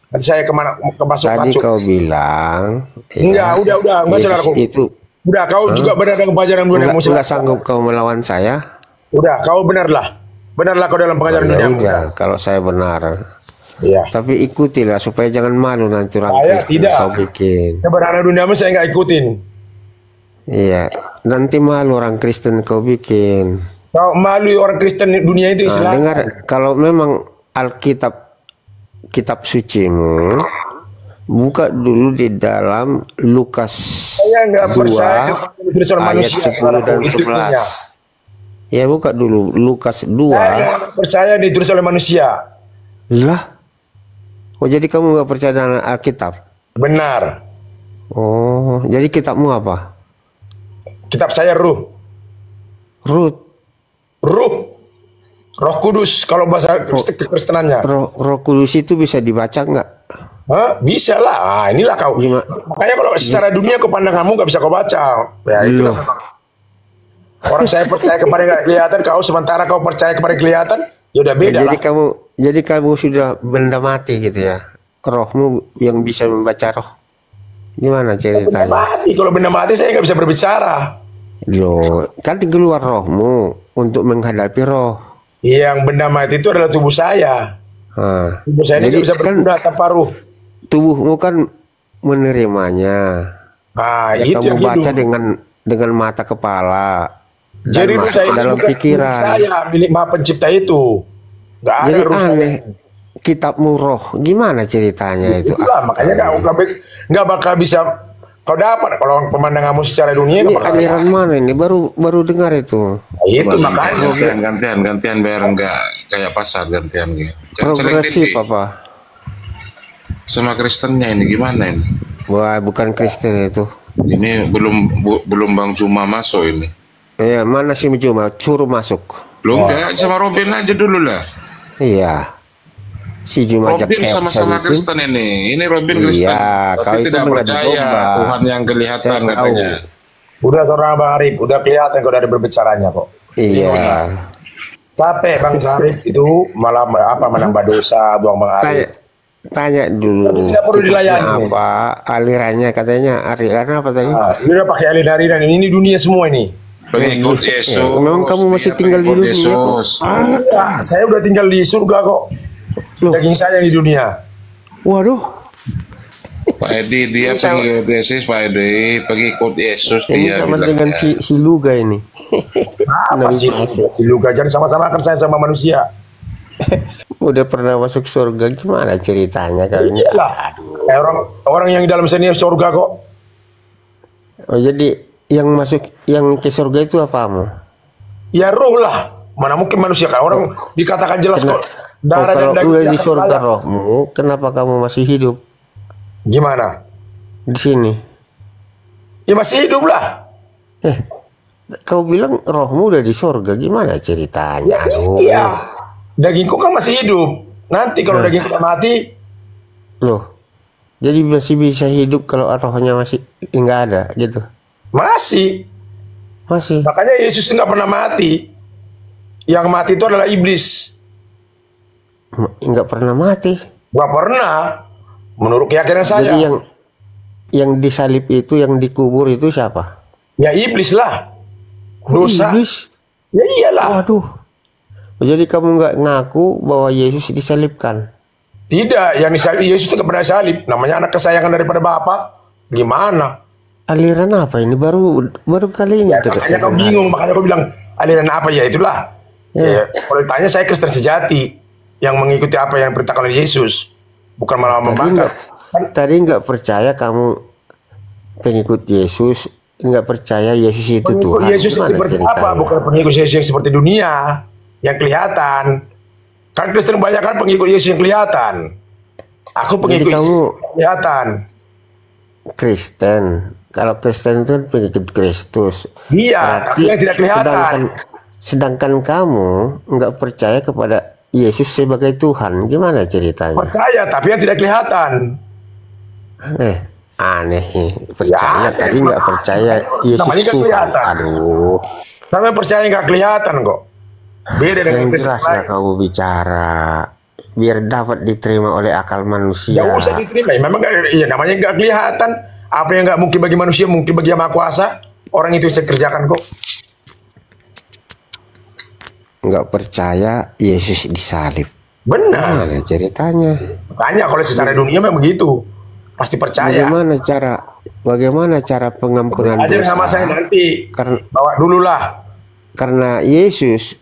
Nanti saya kemana masuk Tadi masuk. kau bilang, Enggak, udah, enggak Yesus saudaraku. itu Udah, kau juga benar dalam pengajaran dunia yang enggak sanggup kau melawan saya. Udah, kau benarlah. Benarlah kau dalam pengajaran Ya dunia. udah, kalau saya benar. Iya. Tapi ikutilah supaya jangan malu nanti orang Saya Kristen tidak. kau bikin. Kebenaran dunia saya nggak ikutin. Iya, nanti malu orang Kristen kau bikin. Kau malu orang Kristen dunia itu Nah, istilah. dengar, kalau memang Alkitab, kitab sucimu, buka dulu di dalam Lukas Saya nggak 2 percaya kepada tulisan ayat manusia. 10 dan Itu intinya. 11. Ya buka dulu Lukas 2. Saya nggak percaya ditulis oleh manusia. Lah, oh jadi kamu nggak percaya dengan Alkitab? Benar. Oh, jadi kitabmu apa? Kitab saya ruh. Ruth. Ruh. Roh Kudus kalau bahasa Kristenannya. Roh Kudus itu bisa dibaca nggak? Hah? Bisa lah. Ah, inilah kau. Gimana? Makanya kalau secara dunia kau pandang kamu nggak bisa kau baca. Ya itu Loh. orang saya percaya kepada yang nggak kelihatan, kau sementara kau percaya kepada yang kelihatan, ya udah beda lah. Jadi kamu sudah benda mati gitu ya? Rohmu yang bisa membaca roh. Gimana Benda ceritanya? mati. Kalau benda mati saya nggak bisa berbicara. Loh, kan keluar rohmu untuk menghadapi roh. Yang benda mati itu adalah tubuh saya. Nah, Tubuh saya ini jadi nggak bisa kan berguna tanpa ruh. tubuhmu kan menerimanya. Ah, Ya, itu kamu yang baca hidup. dengan mata kepala dan Jadi ruh masuk saya ke itu dalam bukan milik pikiran. saya, milik Maha Pencipta itu. Nggak ada Jadi ruh saya. aneh. Kitabmu roh, gimana ceritanya itu? Itulah, makanya nggak bakal bisa kau dapat kalau pemandanganmu secara dunia Ini nggak bakal. aliran mana ini? Baru dengar itu. Nah, itu makanya. gantian biar enggak kayak pasar gantian gitu. Progresif apa? Sama Kristennya ini gimana ini? Wah, bukan Kristen itu. Ini belum Bang Cuma masuk ini. Ya, mana sih cuma suruh masuk? Lu enggak sama Robin aja dulu lah. Iya. Si Juma Robin sama-sama Kristen ini. Ini Robin Kristen. Iya, kau Tapi itu tidak mengadu percaya domba. Tuhan yang kelihatan Saya tahu. katanya. Udah seorang Bang Arif, udah kelihatan kau dari berbicaranya kok. Iya. Capek Bang Sarif itu malah apa menambah dosa buang Bang Arif. Tanya dulu. Tidak perlu kitabnya dilayani. apa? Alirannya katanya aliran apa tadi? Nah, ini udah pakai aliran ini dunia semua ini. Pengikut Yesus. Memang kamu masih biar tinggal di pengikut dunia kok. Yesus. Ah, saya udah tinggal di surga kok. Loh. Daging saya di dunia. Waduh. Pak Edi dia pengikut Yesus, Pak Edi pengikut Yesus Ini dia sama bilangnya. dengan si Luga ini. Apa sih? Si Luka jadi sama-sama kan saya sama manusia. Udah pernah masuk surga, gimana ceritanya kali ini? Iyalah. Orang yang di dalam sini surga kok. Oh, jadi yang masuk yang ke surga itu apamu? Ya ruh lah. Mana mungkin manusia kan orang dikatakan jelas kok. Darah dan kalau daging udah dia di akan surga layak. rohmu, kenapa kamu masih hidup Gimana? di sini? Ya masih hidup lah. Kau bilang rohmu udah di surga, gimana ceritanya? Aduh. Iya. Dagingku kan masih hidup. Nanti kalau dagingku udah mati, Loh, jadi masih bisa hidup kalau rohnya masih nggak ada gitu? masih. Masih? Makanya Yesus itu nggak pernah mati. Yang mati itu adalah iblis. Nggak pernah mati. Nggak pernah. Menurut keyakinan saya. Jadi yang disalib itu, yang dikubur itu siapa? Ya iblis lah. Kok Dosa. iblis? Ya iyalah. Waduh. Jadi kamu nggak ngaku bahwa Yesus disalibkan? Tidak. Yang disalib Yesus itu nggak pernah salib. Namanya anak kesayangan daripada Bapa. Gimana? Aliran apa ini? Baru kali ini Ya, dekat makanya kau sama bingung. Makanya kau bilang aliran apa ya itulah. Ya. Ya, kalau ditanya saya Kristen sejati. Yang mengikuti apa yang diperintahkan oleh Yesus. Bukan malah membangkang. Tadi nggak percaya kamu pengikut Yesus, nggak percaya Yesus itu Pengikut Tuhan. Yesus Gimana seperti ceritanya? apa? Bukan pengikut Yesus yang seperti dunia. Yang kelihatan. Kan Kristen banyak kan pengikut Yesus yang kelihatan. Aku Jadi pengikut kamu Yesus yang kelihatan. Kristen. Kalau Kristen itu kan pengikut Kristus. Iya, tapi yang tidak kelihatan. Sedangkan kamu nggak percaya kepada Yesus sebagai Tuhan, gimana ceritanya? Percaya, tapi yang tidak kelihatan. Aneh nih. Percaya, Ya, tadi nggak percaya Yesus namanya nggak Tuhan. kelihatan. Aduh, Sampai percaya nggak kelihatan kok. Beda dengan yang Kristen jelas lain. lah kamu bicara, biar dapat diterima oleh akal manusia. Ya usah diterima. Memang iya namanya nggak kelihatan. Apa yang nggak mungkin bagi manusia mungkin bagi yang Maha Kuasa. Orang itu bisa kerjakan kok. Nggak percaya Yesus disalib. Benar. Mana ceritanya? Makanya kalau secara dunia memang begitu. Pasti percaya. Bagaimana cara pengampunan Ajar dosa? sama saya nanti. Karena, Bawa dulu lah. karena Yesus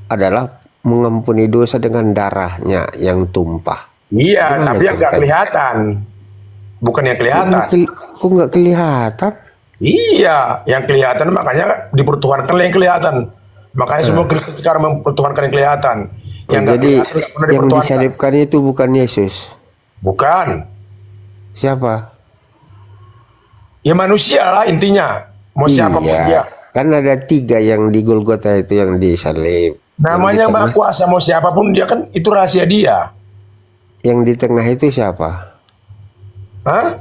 adalah mengampuni dosa dengan darahnya yang tumpah. Iya, Gimana tapi yang nggak ceritanya? kelihatan. Bukan yang kelihatan. Kok nggak kelihatan? Iya, yang kelihatan makanya dipertuhankan yang kelihatan. Makanya semua Kristen sekarang mempertuhankan yang kelihatan. Yang nggak Jadi kelihatan nggak pernah yang dipertuhankan. disalibkan itu bukan Yesus. Bukan. Siapa? Ya manusia lah intinya. Mau siapapun dia. Kan ada 3 yang di Golgota itu yang disalib. Namanya yang di Maha tengah, Kuasa mau siapapun dia kan itu rahasia dia. yang di tengah itu siapa? Hah?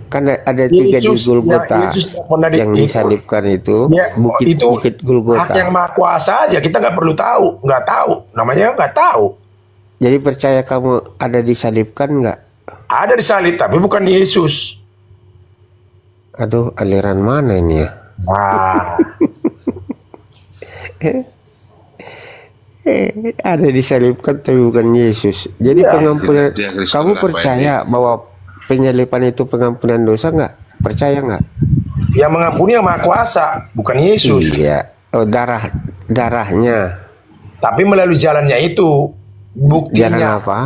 Kan ada 3 di Yesus, Golgota ya, Yesus tidak pernah yang disalibkan itu. Ya, itu Bukit Golgota. hak yang Maha Kuasa aja. Kita nggak perlu tahu, nggak tahu. Namanya nggak tahu. Jadi percaya kamu ada disalibkan nggak? Ada disalib tapi bukan Yesus. Aduh, aliran mana ini ya? Wah. Ada disalibkan tapi bukan Yesus. Jadi Iya. pengampunan, Dia Kristen kamu apa percaya bahwa penyaliban itu pengampunan dosa nggak? Percaya nggak? Yang mengampuni yang Maha Kuasa, bukan Yesus. Iya. Oh, darahnya. Tapi melalui jalannya itu, Jalan buktinya. apa?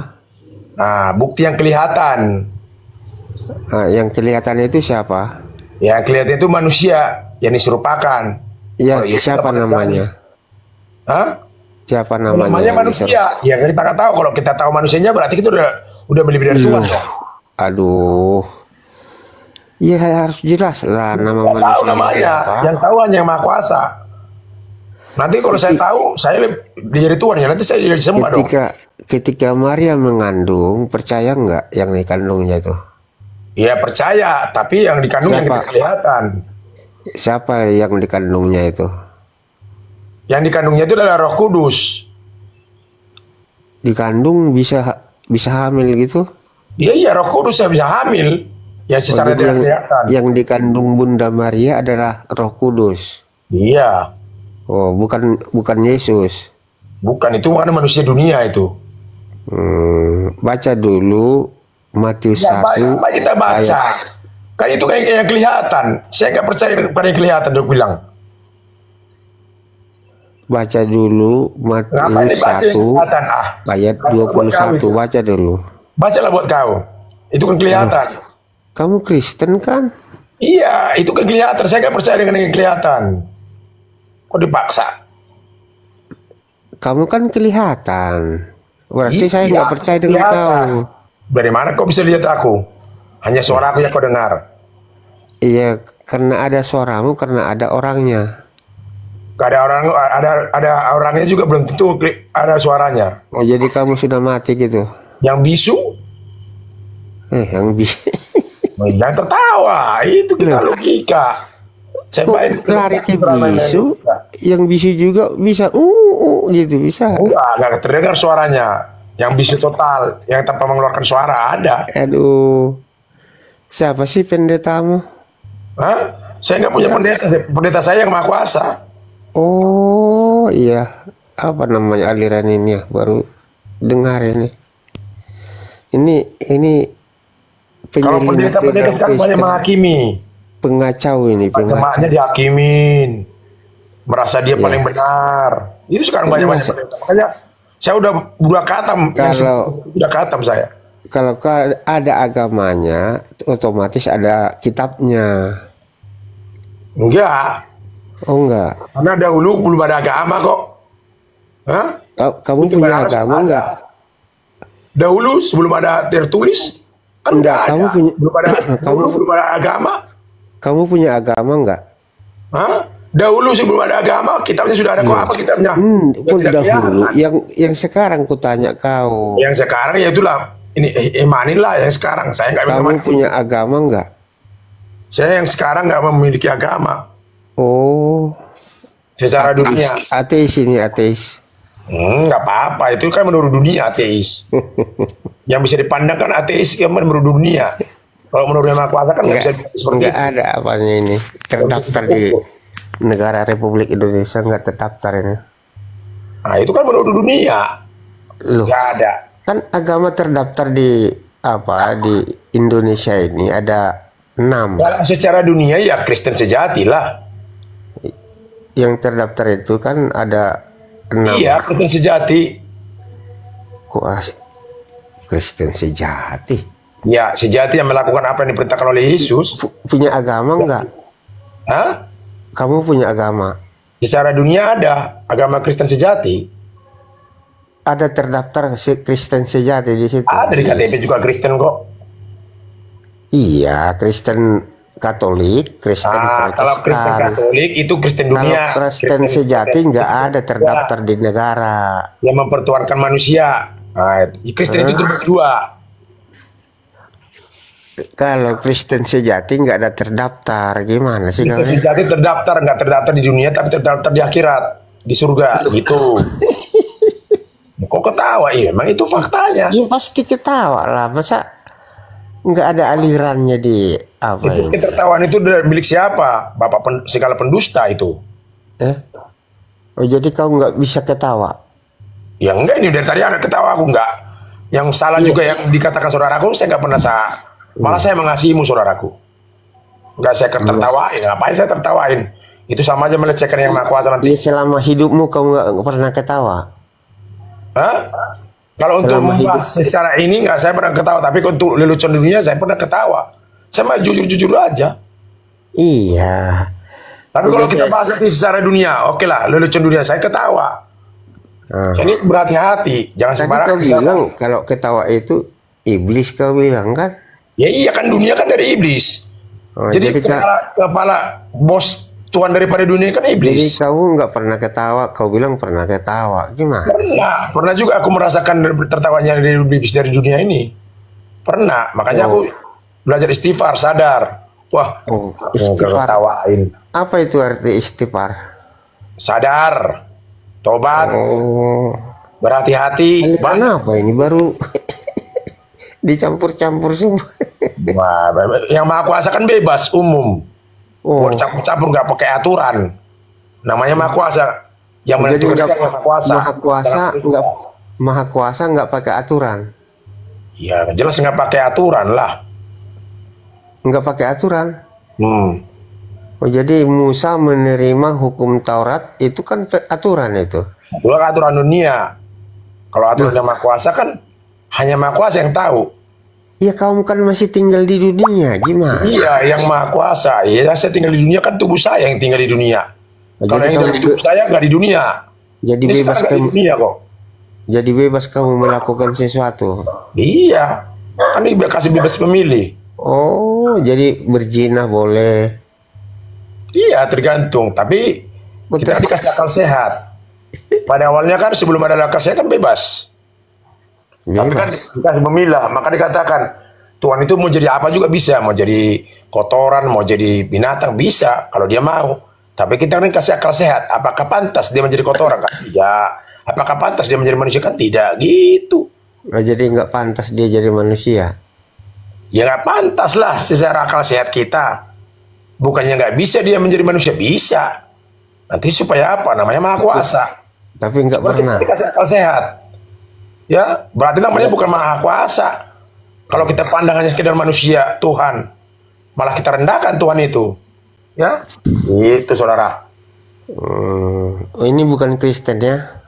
Nah, bukti yang kelihatan. Yang kelihatan itu siapa? Yang kelihatan itu manusia yang diserupakan. Ya, Oh, iya, siapa kita namanya? Hah? Siapa namanya? Namanya yang manusia. Ya kita nggak tahu. Kalau kita tahu manusianya berarti kita udah lebih dari Tuhan. dong. Aduh. Ya harus jelas lah nama Nggak tahu manusia namanya. siapa. Yang tahu hanya yang Maha Kuasa. Nanti kalau saya tahu, saya jadi Tuhan ya. Nanti saya jadi sembah dong. Ketika Maria mengandung, percaya nggak yang dikandungnya itu? Ya percaya, tapi yang dikandung yang Siapa? tidak kelihatan. Siapa yang dikandungnya itu? Yang dikandungnya itu adalah Roh Kudus. Dikandung bisa hamil gitu? Iya, Roh Kudus yang bisa hamil. Yang secara Jadi tidak kelihatan. yang dikandung Bunda Maria adalah Roh Kudus. Iya. Oh, bukan Yesus. Bukan, itu kan manusia dunia itu. Baca dulu Matius Ya, 1 Pak, kita baca. ayat. Kan itu kayak yang kelihatan. Saya nggak percaya pada yang kelihatan, dia bilang. Baca dulu Ngapain Matius dibaca yang 1 kelihatan? ayat Baca buat kau 21. itu. Baca dulu. Bacalah buat kau. Itu kan kelihatan. Kamu Kristen kan? Iya, itu kan kelihatan. Saya nggak percaya dengan yang kelihatan. Kok dipaksa? Kamu kan kelihatan. Berarti saya Iya, nggak percaya dengan kelihatan. kau. Dari mana kau bisa lihat aku? Hanya suara aku yang kau dengar. Iya, karena ada suaramu, karena ada orangnya. Gak ada orangnya juga belum tentu ada suaranya. Oh, jadi kamu sudah mati gitu? Yang bisu, Yang bisa. yang tertawa. Itu kita logika. Saya main Lari ke drama yang bisu, logika. yang bisu juga bisa gitu bisa. Enggak terdengar suaranya. Yang bisu total, yang tanpa mengeluarkan suara ada. Aduh, siapa sih pendetamu? Hah? Saya nggak punya pendeta. Pendeta saya yang Maha Kuasa. Oh iya, apa namanya aliran ini ya? Baru dengar ini. Ini Kalau pendeta-pendeta sekarang banyak menghakimi. pengacau ini, Jemaatnya dihakimin. Merasa dia Iya. paling benar. Itu sekarang banyak-banyak pendeta. Makanya saya udah khatam. Udah khatam saya. Kalau ada agamanya, otomatis ada kitabnya. Enggak. Oh enggak? Karena dahulu belum ada agama kok. Hah? Kamu Itu punya harus agama ada. enggak? Dahulu sebelum ada tertulis kan Enggak, enggak kamu ada. punya- belum ada kamu- belum ada agama. Kamu punya agama enggak? Hah? Dahulu sebelum ada agama, kitabnya sudah ada kok apa kitabnya? Pun dahulu. Yang sekarang kutanya kau. Yang sekarang ya itulah. Ini imaninlah yang sekarang. Saya nggak Kamu punya agama nggak? Saya yang sekarang nggak memiliki agama. Oh. Secara dunia. Ateis ini ateis. Nggak apa-apa. Itu kan menurut dunia ateis. Yang bisa dipandang kan ateis yang menurut dunia. Kalau menurut Yang Maha Kuasa kan nggak bisa seperti nggak itu. ada apanya ini. Terdaftar di negara Republik Indonesia nggak terdaftar ini. Nah itu kan menurut dunia. Loh. Nggak ada. Kan agama terdaftar di Indonesia ini ada 6. Kalau secara dunia ya Kristen sejati lah. Yang terdaftar itu kan ada 6. Iya, Kristen sejati. Kok Kristen sejati? Ya, sejati yang melakukan apa yang diperintahkan oleh Yesus. Punya agama nggak? Hah? Kamu punya agama? Secara dunia ada agama Kristen sejati. Ada terdaftar Kristen sejati di situ. Ada di KTP juga Kristen kok. Iya, Kristen Katolik, Kristen Protestan. Kalau Kristen Katolik itu Kristen dunia. Kalau Kristen sejati nggak ada terdaftar di negara. Yang mempertuhankan manusia. Nah, Kristen itu terbagi dua. Kalau Kristen sejati nggak ada terdaftar, gimana sih? Kristen sejati terdaftar, nggak terdaftar di dunia, tapi terdaftar di akhirat, di surga, gitu. Kok ketawa? Iya, memang itu faktanya. Ya pasti ketawa lah, masa nggak ada alirannya di apa Itu ini? ketertawaan itu milik siapa? Bapak segala pendusta itu. Oh jadi kau nggak bisa ketawa? Ya enggak, ini dari tadi ada ketawa aku enggak. Yang salah juga yang dikatakan saudaraku, saya nggak pernah malah saya mengasihimu saudaraku. Enggak saya tertawain, ngapain saya tertawain? Itu sama aja melecehkan Yang Maha Kuasa nanti. Ya, selama hidupmu kau nggak pernah ketawa? Hah? Kalau untuk membahas secara ini nggak saya pernah ketawa, tapi untuk lelucon dunia saya pernah ketawa. Saya mah jujur-jujur aja. Iya. Tapi kalau kita bahas nanti secara dunia, oke lah, lelucon dunia saya ketawa. Jadi berhati-hati, jangan Tadi sembarangan. kau bilang kalau ketawa itu iblis, kau bilang kan? Ya iya kan, dunia kan dari iblis. Oh, jadi kepala bos Tuhan daripada dunia kan Jadi iblis. kamu nggak pernah ketawa, kau bilang pernah ketawa, gimana? Pernah juga aku merasakan tertawanya dari iblis dari dunia ini. Pernah, makanya aku belajar istighfar, sadar. Wah, Istighfar. ketawain. Apa itu arti istighfar? Sadar, tobat, berhati-hati. Kenapa ini baru dicampur-campur semua? Wah, Yang Maha Kuasa kan bebas, umum. Campur-campur nggak pakai aturan. Namanya Maha Kuasa. Yang menentukan Yang Maha Kuasa. Maha Kuasa nggak pakai aturan. Ya jelas nggak pakai aturan lah. Nggak pakai aturan. Oh jadi Musa menerima hukum Taurat itu kan aturan itu. Itu aturan dunia. Kalau aturan Yang Maha Kuasa kan hanya Maha Kuasa yang tahu. Ya kamu kan masih tinggal di dunia, gimana? Iya, Yang Maha Kuasa. Iya, saya tinggal di dunia, kan tubuh saya yang tinggal di dunia. Kalau yang dari tubuh saya nggak di dunia. Jadi ini bebas kamu. Di dunia kok. Jadi bebas kamu melakukan sesuatu. Iya, kan ini kasih bebas memilih. Oh, jadi berzina boleh. Iya, tergantung. Tapi kita dikasih akal sehat. Pada awalnya kan sebelum ada akal sehat kan bebas. Tapi kan kita memilah, maka dikatakan Tuhan itu mau jadi apa juga bisa, mau jadi kotoran, mau jadi binatang bisa kalau dia mau. Tapi kita kan kasih akal sehat. Apakah pantas dia menjadi kotoran? Kan tidak. Apakah pantas dia menjadi manusia? Kan tidak. Gitu. Jadi nggak pantas dia jadi manusia. Ya nggak pantas lah secara akal sehat kita. Bukannya nggak bisa dia menjadi manusia, bisa. Nanti supaya apa? Namanya Maha Kuasa. Tapi nggak pernah. Kita kasih akal sehat. Ya, berarti namanya bukan Maha Kuasa. Kalau kita pandang hanya sekedar manusia, Tuhan, malah kita rendahkan Tuhan itu. Ya, itu saudara. Ini bukan Kristen ya,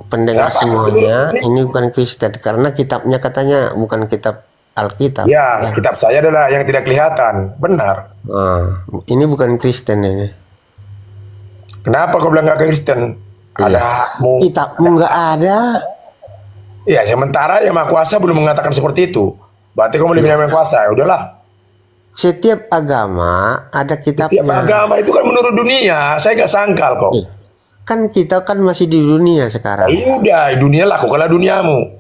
pendengar semuanya. Ini bukan Kristen karena kitabnya katanya bukan kitab Alkitab. Ya, kitab saya adalah yang tidak kelihatan, benar. Ini bukan Kristen ini. Kenapa kau bilang nggak Kristen? Ada kitabmu nggak ada. Ya, sementara Yang Maha Kuasa belum mengatakan seperti itu. Berarti kamu lebih Yang Maha Kuasa, ya udahlah. setiap agama ada kitabnya. Tiap agama itu kan menurut dunia. Saya nggak sangkal kok. Kan kita kan masih di dunia sekarang. Ya udah, dunia lakukanlah duniamu.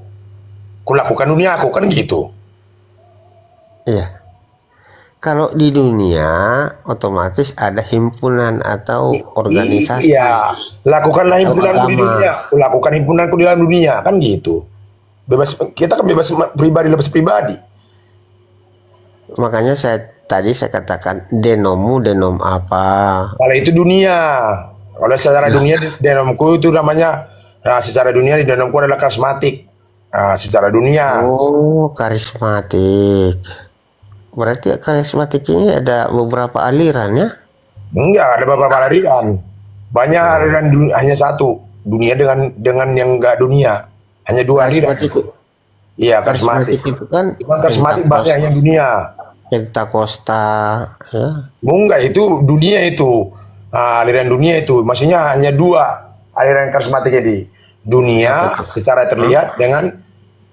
Kulakukan dunia aku kan gitu. Iya. Kalau di dunia otomatis ada himpunan atau organisasi. Iya, lakukanlah himpunanku di agama. dunia. Lakukan himpunanku di dalam dunia kan gitu. Bebas, kita kan bebas pribadi, lepas pribadi. Makanya tadi saya katakan denommu denom apa? Kalau itu dunia. Kalau secara dunia denomku itu namanya, nah, secara dunia di denomku adalah karismatik. Nah, secara dunia. Oh, karismatik. Berarti karismatik ini ada beberapa aliran ya? Enggak, ada beberapa aliran. Banyak aliran hanya satu. Dunia dengan yang enggak dunia. Hanya dua aliran. Karismatik, Iya, karismatik. itu kan Cuman karismatik banyak yang dunia. Pentakosta ya. Enggak, itu dunia itu. Nah, aliran dunia itu. Maksudnya hanya dua aliran karismatik di dunia secara terlihat dengan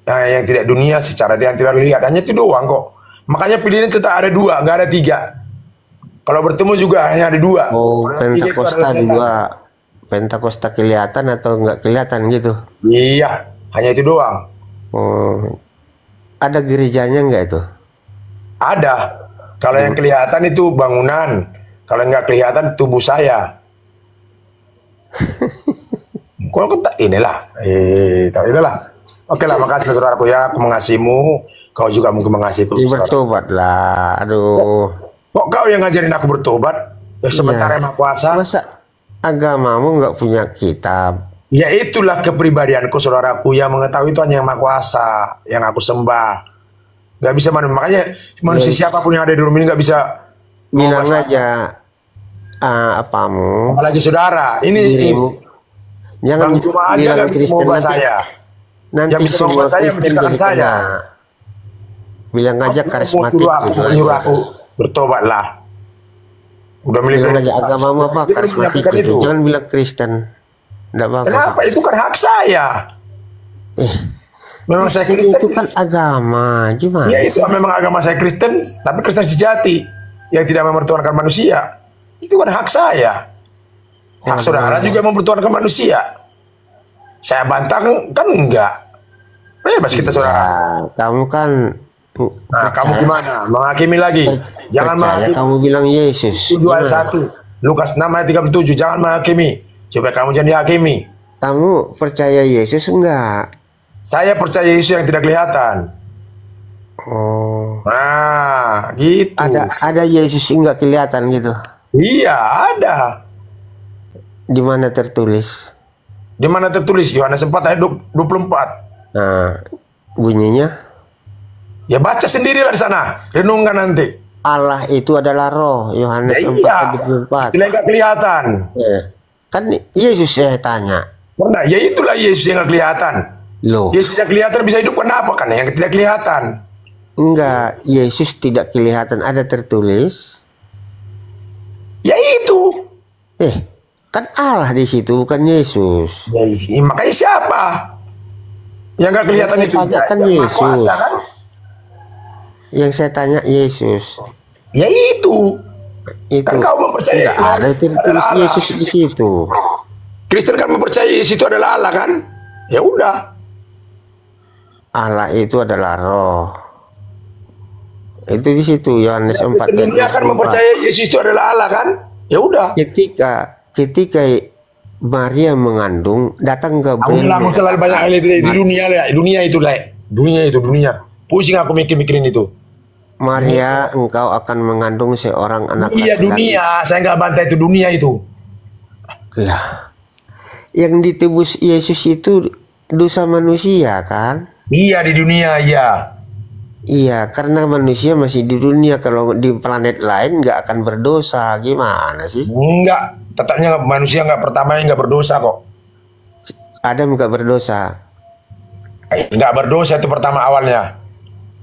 yang tidak dunia secara yang tidak terlihat. Hanya itu doang kok. Makanya pilihan tetap ada dua, nggak ada tiga. Kalau bertemu juga hanya ada dua. Oh, Orang tiga itu Pentakosta adalah setan. dua. Pentakosta kelihatan atau nggak kelihatan gitu? Iya, hanya itu doang. Oh, ada gerejanya nggak itu? Ada. Kalau yang kelihatan itu bangunan. Kalau nggak kelihatan tubuh saya. Kalau kita inilah, inilah. Oke lah, makasih saudaraku ya, aku mengasihimu. Kau juga mungkin mengasihiku. Ya, saudara. bertobat lah, aduh. Kok kau yang ngajarin aku bertobat? Sementara Iya. emang puasa. Masa agamamu nggak punya kitab? Ya itulah kepribadianku saudaraku, yang mengetahui itu hanya yang Maha Kuasa, yang aku sembah. Gak bisa makanya manusia siapapun yang ada di rumah ini gak bisa Bilang mengubah aja apamu, apalagi saudara. Ini dirimu. Jangan Bang Cuma aja bilang gak bisa Kristen mengubah nanti. saya. Nanti Yang bisa semua mengubah saya Kristen menciptakan jadi saya. kena. Bilang aja Aku karismatik gitu menyuruh aja. aku bertobatlah. Udah Bilang milih aja agamamu apa Dia karismatik melakukan gitu. itu. Jangan bilang Kristen. Nggak apa-apa. Kenapa? Itu kan hak saya. Memang saya Kristen. Itu kan agama, gimana? Ya itu memang agama saya Kristen, tapi Kristen sejati yang tidak mempertuhankan manusia. Itu kan hak saya. Hak saudara juga mempertuhankan manusia. Saya bantah kan enggak. Bebas kita saudara. Ya, kamu kan Nah, kamu gimana? Menghakimi lagi. Jangan percaya menghakimi. kamu bilang Yesus. 7 ayat Gimana? 1. Lukas 6 ayat 37. Jangan menghakimi. Supaya kamu jangan dihakimi. Kamu percaya Yesus enggak? Saya percaya Yesus yang tidak kelihatan. Oh, Nah, gitu. ada Yesus enggak kelihatan gitu. Iya, ada. Di mana tertulis? Di mana tertulis? Yohanes 4 ayat 24. Nah, bunyinya Ya baca sendirilah di sana. Renungkan nanti. Allah itu adalah roh. Yohanes Ya 4 iya. ayat 24. Tidak nggak kelihatan. Kan Yesus saya tanya. Pernah? Ya itulah Yesus yang nggak kelihatan. Loh, Yesus yang kelihatan bisa hidup kenapa? Karena yang tidak kelihatan. enggak, Yesus tidak kelihatan, ada tertulis. Ya itu. Kan Allah di situ bukan Yesus. Ya, makanya siapa? Yang nggak kelihatan Yang itu. saya tanya kan Yang Maha Yesus. Kuasa, kan? Yang saya tanya Yesus. Ya itu. Itu Kan kau mempercayai enggak ada tertulis adalah Allah. Yesus di situ. Kristen kan mempercayai Yesus itu adalah Allah kan? Ya udah. Allah itu adalah roh. Itu di situ Yohanes 4 Kristen dunia kan mempercayai Yesus itu adalah Allah kan? Ya udah. Ketika Maria mengandung, datang Kamu Gabriel. bilang selalu banyak hal itu di dunia lah. Dunia itu lah. Dunia itu dunia. Pusing aku mikir-mikirin itu. Maria, engkau akan mengandung seorang anak Iya laki-laki. dunia. Saya nggak bantah itu dunia itu. Lah, yang ditebus Yesus itu dosa manusia kan? Iya di dunia iya. Iya, karena manusia masih di dunia. Kalau di planet lain nggak akan berdosa. Gimana sih? Enggak. Tetapnya manusia nggak pertamanya nggak berdosa kok. Adam nggak berdosa. Nggak berdosa itu pertama awalnya.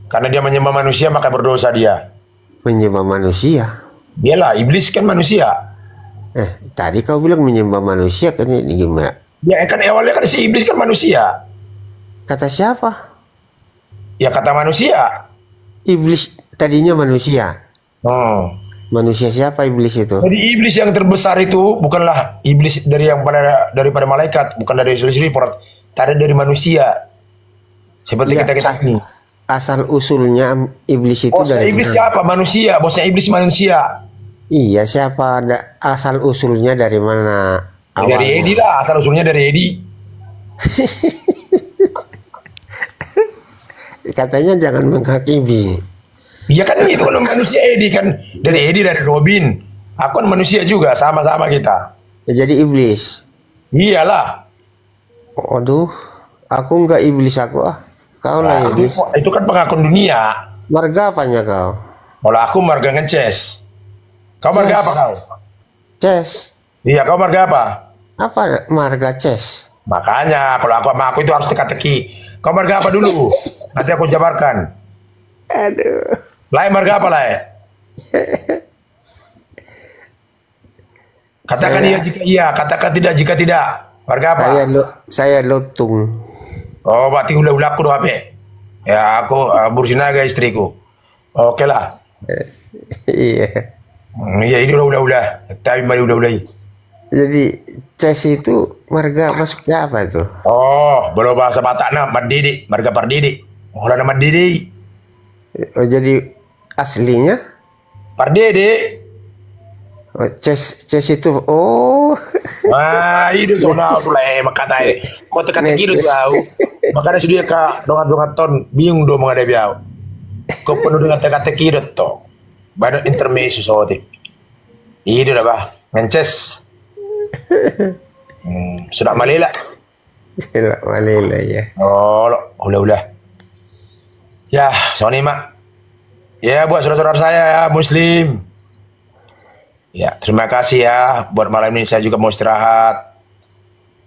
Karena dia menyembah manusia maka berdosa dia. Menyembah manusia. Dialah iblis kan manusia. Tadi kau bilang menyembah manusia kan ini gimana? Ya kan awalnya kan si iblis kan manusia. Kata siapa? Ya kata manusia. Iblis tadinya manusia. Oh. Manusia siapa iblis itu? Jadi iblis yang terbesar itu bukanlah iblis daripada malaikat, bukan dari Lucifer, tapi dari manusia. Seperti Ya, kita ini. asal usulnya iblis itu Bosnya dari iblis mana? siapa? Manusia. Bosnya iblis manusia. Iya, siapa ada asal usulnya dari mana Dari awalnya? Edi lah, asal usulnya dari Edi. Katanya jangan menghakimi. Iya kan itu kan manusia Edi kan. Dari Edi, dari Robin. Aku kan manusia juga, sama-sama kita. Jadi iblis. Iyalah. Waduh, aku enggak iblis aku ah. Kau lah Nah, iblis. itu kan pengakun dunia. Marga apanya kau? Kalau aku marga ngeces. Kau marga apa kau? Ces. Iya, kau marga apa? Apa marga Ces? Makanya kalau aku sama aku itu harus teka-teki. Kau marga apa dulu? Nanti aku jabarkan. Aduh. Lai marga apa Lai? Katakan iya jika iya, katakan tidak jika tidak. Marga apa? Saya Lutung. Oh, berarti ulah-ulah aku doa apa? Ya, aku Bursinaga istriku. Oke lah. Iya. Iya, ini ulah-ulah. Tapi mari ulah-ulah. Jadi Ces itu marga masuknya apa itu? Oh, belum bahasa Batak nak, Mardidi, marga Pardidi. Oh, nama Mardidi. Oh, jadi aslinya Pardidi. oh, Ces itu oh. Wah, itu zona mulai makatai. Kau tekan gitu tahu. Makanya sudah ka dongan ton bingung do mengadai biau. Kau penuh dengan teka-teki to. Badan intermezzo sotik. Itu dah bah, ngences. Sudah malila. Gila, Malila ya. Oh, ulah-ulah. Ya, Sony mak. Ya, buat saudara-saudara saya ya, Muslim. Ya, terima kasih ya. Buat malam ini saya juga mau istirahat.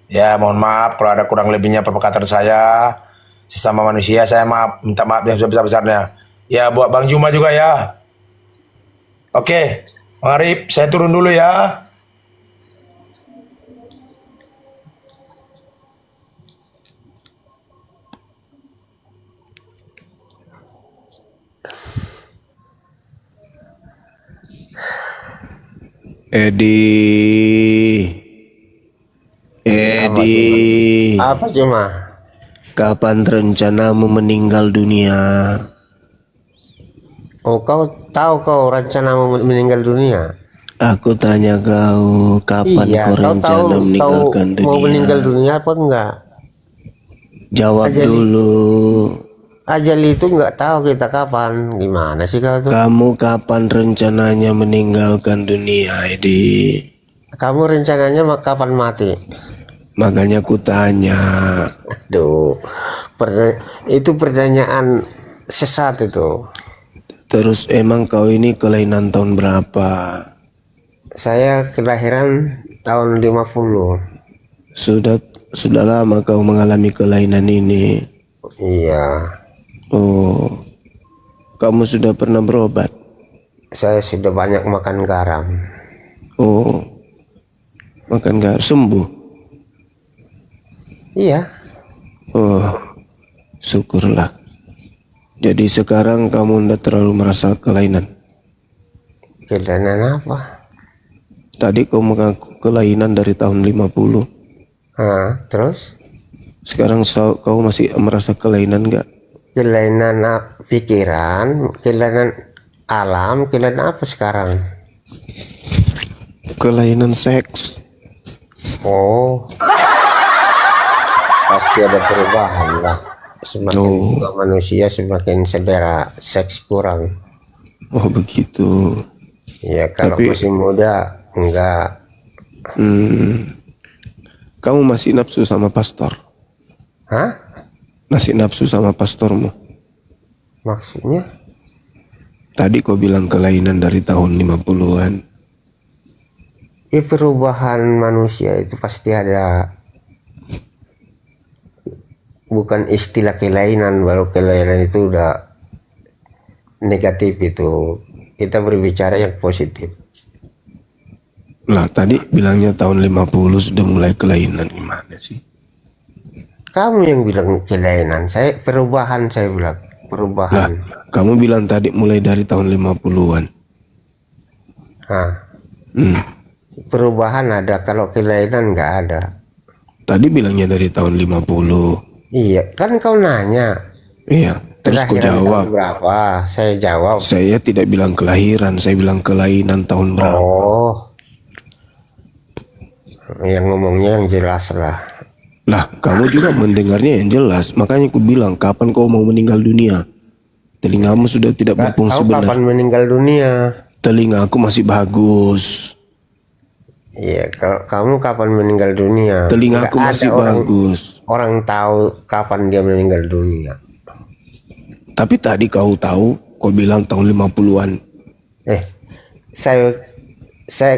Ya, mohon maaf kalau ada kurang lebihnya perkataan saya. Sesama manusia, saya minta maaf yang sebesar-besarnya. Ya, buat Bang Juma juga ya. Oke, Bang Arif, saya turun dulu ya. Edi, Apa cuma? kapan rencanamu meninggal dunia? Oh, kau tahu kau rencana mau meninggal dunia? Aku tanya kau, kapan Iya, kau kau tahu rencana meninggalkan dunia? mau meninggal dunia apa enggak? Jawab Ajali. dulu. Ajal itu enggak tahu kita kapan. Gimana sih kau tuh? Kamu kapan rencananya meninggalkan dunia, Edi? Kamu rencananya kapan mati? Makanya ku tanya. Aduh, itu pertanyaan sesat itu. Terus emang kau ini kelainan tahun berapa? Saya kelahiran tahun 50. Sudah lama kau mengalami kelainan ini. Iya, Oh, kamu sudah pernah berobat? saya sudah banyak makan garam. Oh, makan gak sembuh? Iya, Oh, syukurlah. Jadi sekarang kamu tidak terlalu merasa kelainan. kelainan apa? Tadi kau mengaku kelainan dari tahun 50. Terus? Sekarang kau masih merasa kelainan gak? Kelainan pikiran, kelainan alam, kelainan apa sekarang? Kelainan seks. Oh, pasti ada perubahan lah. Semakin tua manusia semakin selera seks kurang. Oh begitu. Ya kalau Tapi- masih muda enggak. Kamu masih nafsu sama pastor? Hah? Masih nafsu sama pastormu? Maksudnya? Tadi kau bilang kelainan dari tahun 50-an. Perubahan manusia itu pasti ada. Bukan istilah kelainan, baru kelainan itu udah negatif itu. Kita berbicara yang positif. Lah tadi bilangnya tahun 50 sudah mulai kelainan, gimana sih? Kamu yang bilang kelainan, saya perubahan, saya bilang Lah, perubahan. kamu bilang tadi mulai dari tahun 50-an. Nah, Hmm. perubahan ada, kalau kelainan nggak ada. Tadi bilangnya dari tahun 50. Iya, kan kau nanya. Iya, terus kau Kelahiran jawab. tahun berapa? Saya jawab. Saya tidak bilang kelahiran, saya bilang kelainan tahun berapa. Oh, yang ngomongnya yang jelas lah. Lah, kamu juga mendengarnya yang jelas. Makanya aku bilang, kapan kau mau meninggal dunia? Telingamu sudah tidak berfungsi Kau kapan benar. meninggal dunia? Telinga aku masih bagus. Iya, kamu kapan meninggal dunia? Telinga Nggak aku ada masih orang, bagus. orang tahu kapan dia meninggal dunia. Tapi tadi kau tahu, kau bilang tahun 50-an.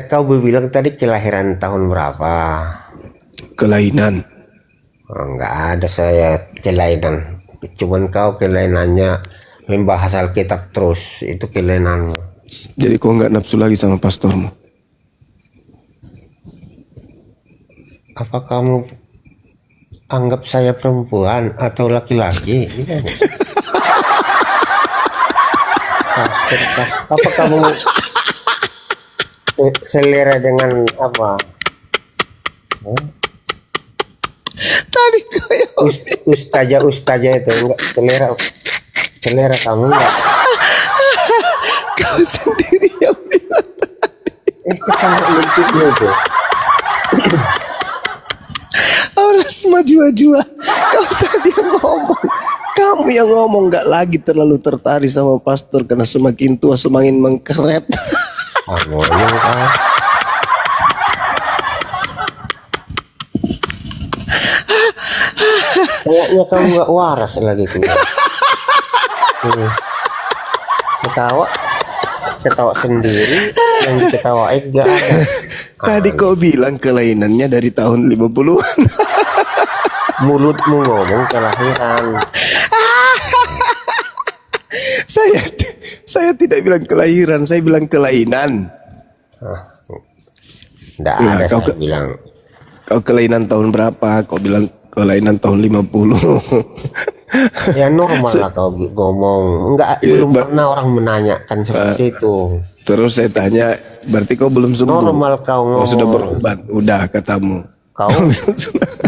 Kau bilang tadi kelahiran tahun berapa? Kelainan. Oh, nggak ada saya kelainan. Cuman kau kelainannya membahas Alkitab terus, itu kelainanmu. Jadi kau nggak nafsu lagi sama pastormu. Apa kamu anggap saya perempuan atau laki-laki? Apa kamu selera dengan apa? Tadi kau yang Ustazah itu enggak selera kamu enggak? kau sendiri yang bilang. Kamu lucunya itu. Orang semua kau tadi yang ngomong. Kamu yang ngomong nggak lagi terlalu tertarik sama pastor karena semakin tua semakin mengkeret. Kamu yang kayaknya kamu nggak waras lagi keluar. Ketawa sendiri, yang diketawain nggak ada. Tadi kau bilang kelainannya dari tahun 50-an. Mulutmu ngomong kelahiran. Saya tidak bilang kelahiran, saya bilang kelainan. Nggak Nah, ada kau saya bilang. Kau kelainan tahun berapa? Kau bilang kelainan tahun 50. Ya normal lah kau ngomong. Enggak, belum pernah orang menanyakan seperti itu. Terus saya tanya, berarti kau belum sembuh? Normal kau ngomong. Kau sudah berobat? Udah katamu. Kau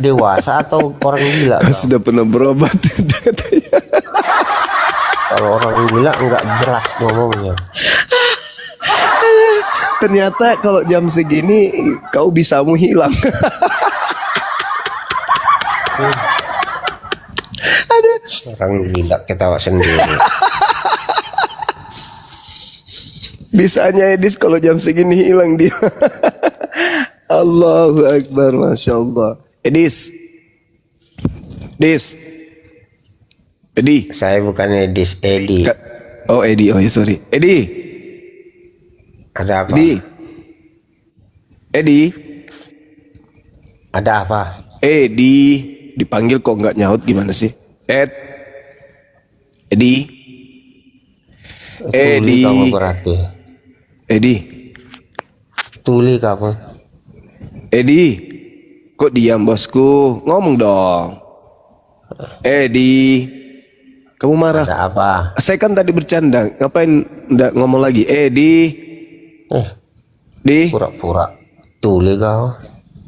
dewasa atau orang gila? Kau sudah pernah berobat? Udah katanya. Kalau orang gila enggak jelas ngomongnya. Ternyata kalau jam segini kau bisamu hilang. Orang gila ketawa sendiri. Bisanya Edis kalau jam segini hilang dia. Allahu Akbar, Masya Allah. Edis. Edi. Saya bukan Edis, Edi. Oh Edi, oh ya sorry. Edi. Ada apa? Edi. Ada apa? Edi. Dipanggil kok nggak nyaut gimana sih? Edi. Tuli kamu berarti. Edi. Tuli kamu. Edi. Kok diam bosku? Ngomong dong. Edi. Kamu marah? Ada apa? Saya kan tadi bercanda. Ngapain nggak ngomong lagi? Edi. Di. Pura-pura. Tuli kau.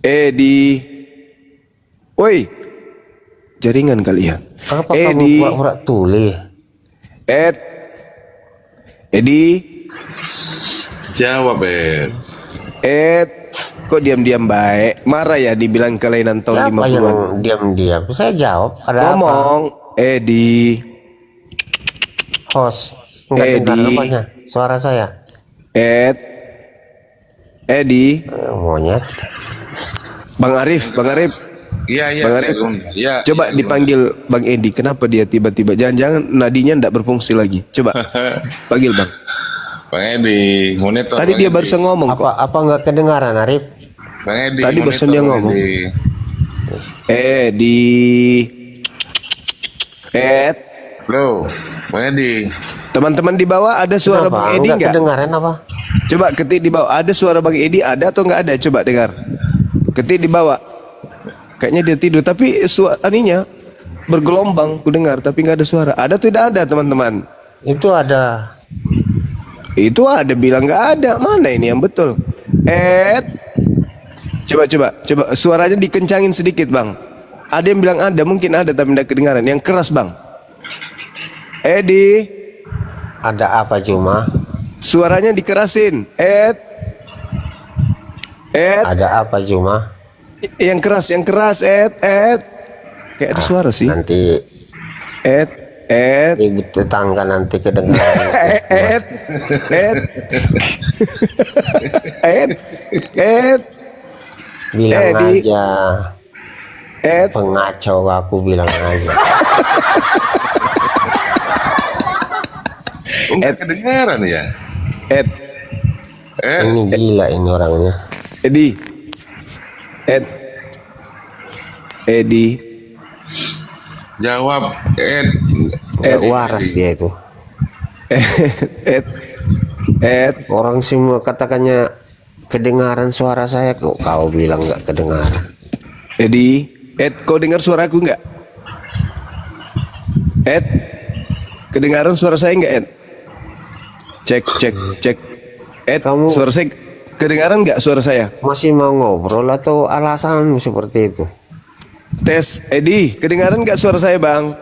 Edi. Woi. Jaringan kali ya. Apa kamu pura-pura tuli? Edi. Jawab, Kok diam-diam baik? Marah ya dibilang kelainan tahun Siapa 50-an? yang diam-diam? Saya jawab. Ada Ngomong. apa? Edi. Host. Enggak dengar namanya. Suara saya. Edi. Monyet. Bang Arif. Iya, Bang Arif. Ya. Coba dipanggil Bang Edi. Kenapa dia tiba-tiba? Jangan-jangan nadinya tidak berfungsi lagi. Coba panggil Bang. Bang Edi, monitor. Tadi dia barusan ngomong kok. Apa enggak kedengaran, Arif? Bang Edi. Tadi barusan dia ngomong. Halo, Bang Edi. Teman-teman di bawah ada suara Kenapa? Bang Edi Enggak nggak? kedengaran apa? Coba ketik di bawah. Ada suara Bang Edi ada atau nggak ada? Coba dengar. Ketik di bawah. Kayaknya dia tidur. Tapi suaranya bergelombang. Ku dengar tapi nggak ada suara. Ada atau tidak ada teman-teman? Itu ada. Itu ada bilang nggak ada. Mana ini yang betul? Coba suaranya dikencangin sedikit bang. Ada yang bilang ada, mungkin ada tapi tidak kedengaran. Yang keras bang. Edi. Ada apa cuma? Suaranya dikerasin. Ada apa cuma? Yang keras, Kayak ada suara sih. Nanti ribut tetangga nanti kedengaran. Bilang Edi. aja. Pengacau aku bilang aja. Enggak kedengaran ya? Ini gila ini orangnya. Edi. Jawab Nggak waras dia itu. Orang semua katakannya kedengaran suara saya, kok kau bilang nggak kedengaran. Kau dengar suaraku nggak? Kedengaran suara saya nggak, Cek. Kamu suara saya kedengaran nggak suara saya? masih mau ngobrol atau alasanmu seperti itu? Tes, Edi, kedengaran nggak suara saya bang?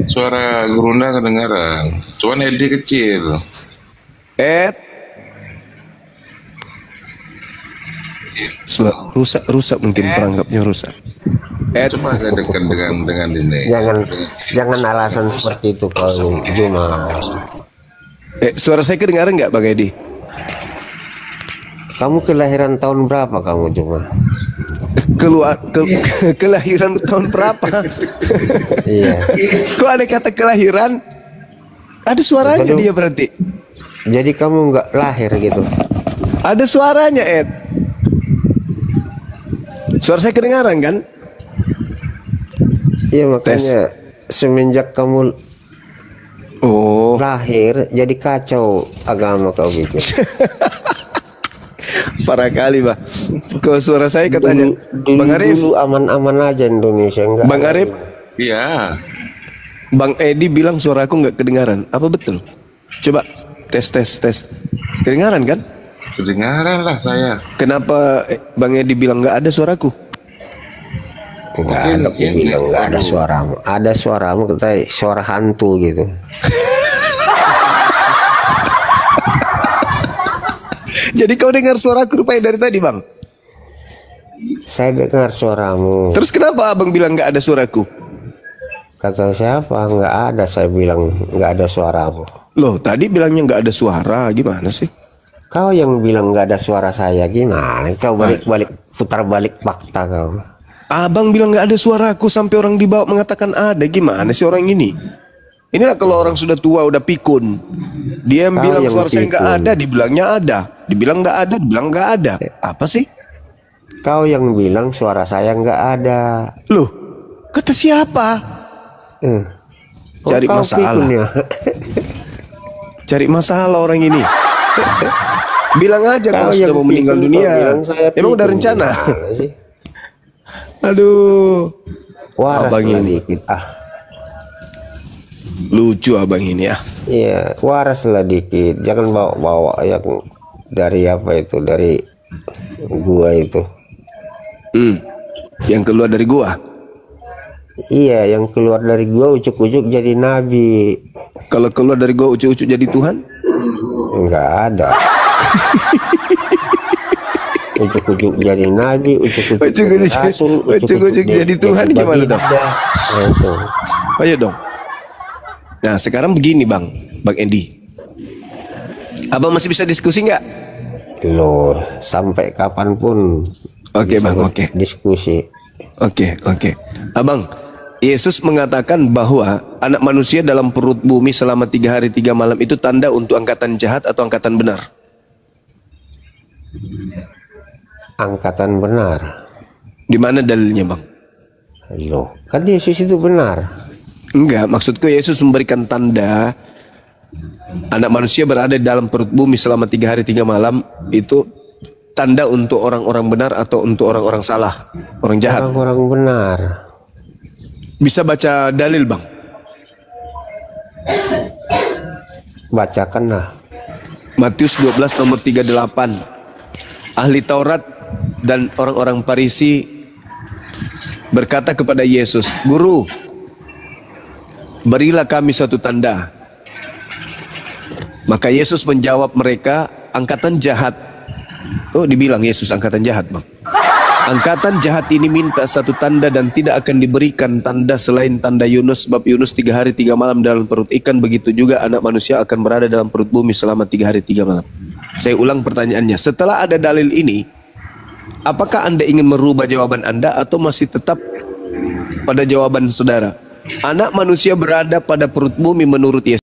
suara Gurunda kedengaran. Cuman Edi kecil. Rusak mungkin perangkapnya rusak. Coba agak dekat dengan ini. Jangan alasan seperti itu kau Juma. Suara saya kedengaran nggak bang Edi? Kamu kelahiran tahun berapa kamu Juma? Kelahiran tahun berapa? Iya. Kok ada kata kelahiran? Ada suaranya dia berarti. Jadi kamu nggak lahir gitu? Ada suaranya, Suara saya kedengaran kan? Iya makanya semenjak kamu lahir jadi kacau agama kau bikin. Parah kali bah. Kau suara saya katanya Bang Arif dulu aman-aman aja Indonesia enggak. Bang Arif. Iya. Bang Edi bilang suaraku nggak kedengaran. Apa betul? Coba tes. Kedengaran kan? Kedengaran lah saya. Kenapa Bang Edi bilang nggak ada suaraku? Enggak ada, aku bilang enggak ada suaramu. Ada suaramu, katanya suara hantu gitu. Jadi kau dengar suaraku rupanya dari tadi bang? Saya dengar suaramu. Terus kenapa abang bilang nggak ada suaraku? Kata siapa? Enggak ada, saya bilang enggak ada suaramu. Loh tadi bilangnya nggak ada suara, gimana sih? Kau yang bilang nggak ada suara saya, gimana? Kau balik-balik, putar balik fakta kau. Abang bilang nggak ada suaraku sampai orang di bawah mengatakan ada, gimana sih orang ini? Inilah kalau orang sudah tua, udah pikun. Dia yang bilang suara saya nggak ada, dibilangnya ada. Dibilang nggak ada, dibilang nggak ada. Apa sih? Kau yang bilang suara saya nggak ada. Loh, kata siapa? Cari masalah. Ya? Cari masalah orang ini. Bilang aja kalau sudah mau meninggal dunia. Emang udah rencana? Aduh. Waras abang ini dikit. Lucu abang ini ya. Iya, waras lah dikit. Jangan bawa-bawa yang dari apa itu, dari gua itu. Yang keluar dari gua. Iya, yang keluar dari gua ujuk-ujuk jadi nabi. Kalau keluar dari gua ujuk-ujuk jadi Tuhan? Enggak ada. Ujuk-ujuk jadi nabi, ujuk-ujuk jadi rasul, ujuk-ujuk jadi Tuhan gimana dong? Nah, itu. Ayo dong. Nah sekarang begini Bang Edi. Abang masih bisa diskusi nggak? Loh, sampai kapanpun. Oke Bang, oke. Diskusi. Oke. Abang, Yesus mengatakan bahwa anak manusia dalam perut bumi selama 3 hari 3 malam itu tanda untuk angkatan jahat atau angkatan benar? Angkatan benar. Di mana dalilnya Bang? Loh, kan Yesus itu benar. Enggak, maksudku Yesus memberikan tanda anak manusia berada dalam perut bumi selama 3 hari 3 malam itu tanda untuk orang-orang benar atau untuk orang-orang salah, orang jahat. Orang-orang benar. Bisa baca dalil Bang? Bacakanlah. Matius 12 nomor 38. Ahli Taurat dan orang-orang Farisi berkata kepada Yesus, "Guru, berilah kami suatu tanda." Maka Yesus menjawab mereka, "Angkatan jahat." Oh, dibilang Yesus angkatan jahat, Bang. "Angkatan jahat ini minta satu tanda dan tidak akan diberikan tanda selain tanda Yunus, sebab Yunus 3 hari 3 malam dalam perut ikan, begitu juga anak manusia akan berada dalam perut bumi selama 3 hari 3 malam. Saya ulang pertanyaannya, setelah ada dalil ini, apakah Anda ingin merubah jawaban Anda atau masih tetap pada jawaban saudara? Anak manusia berada pada perut bumi menurut Yesus.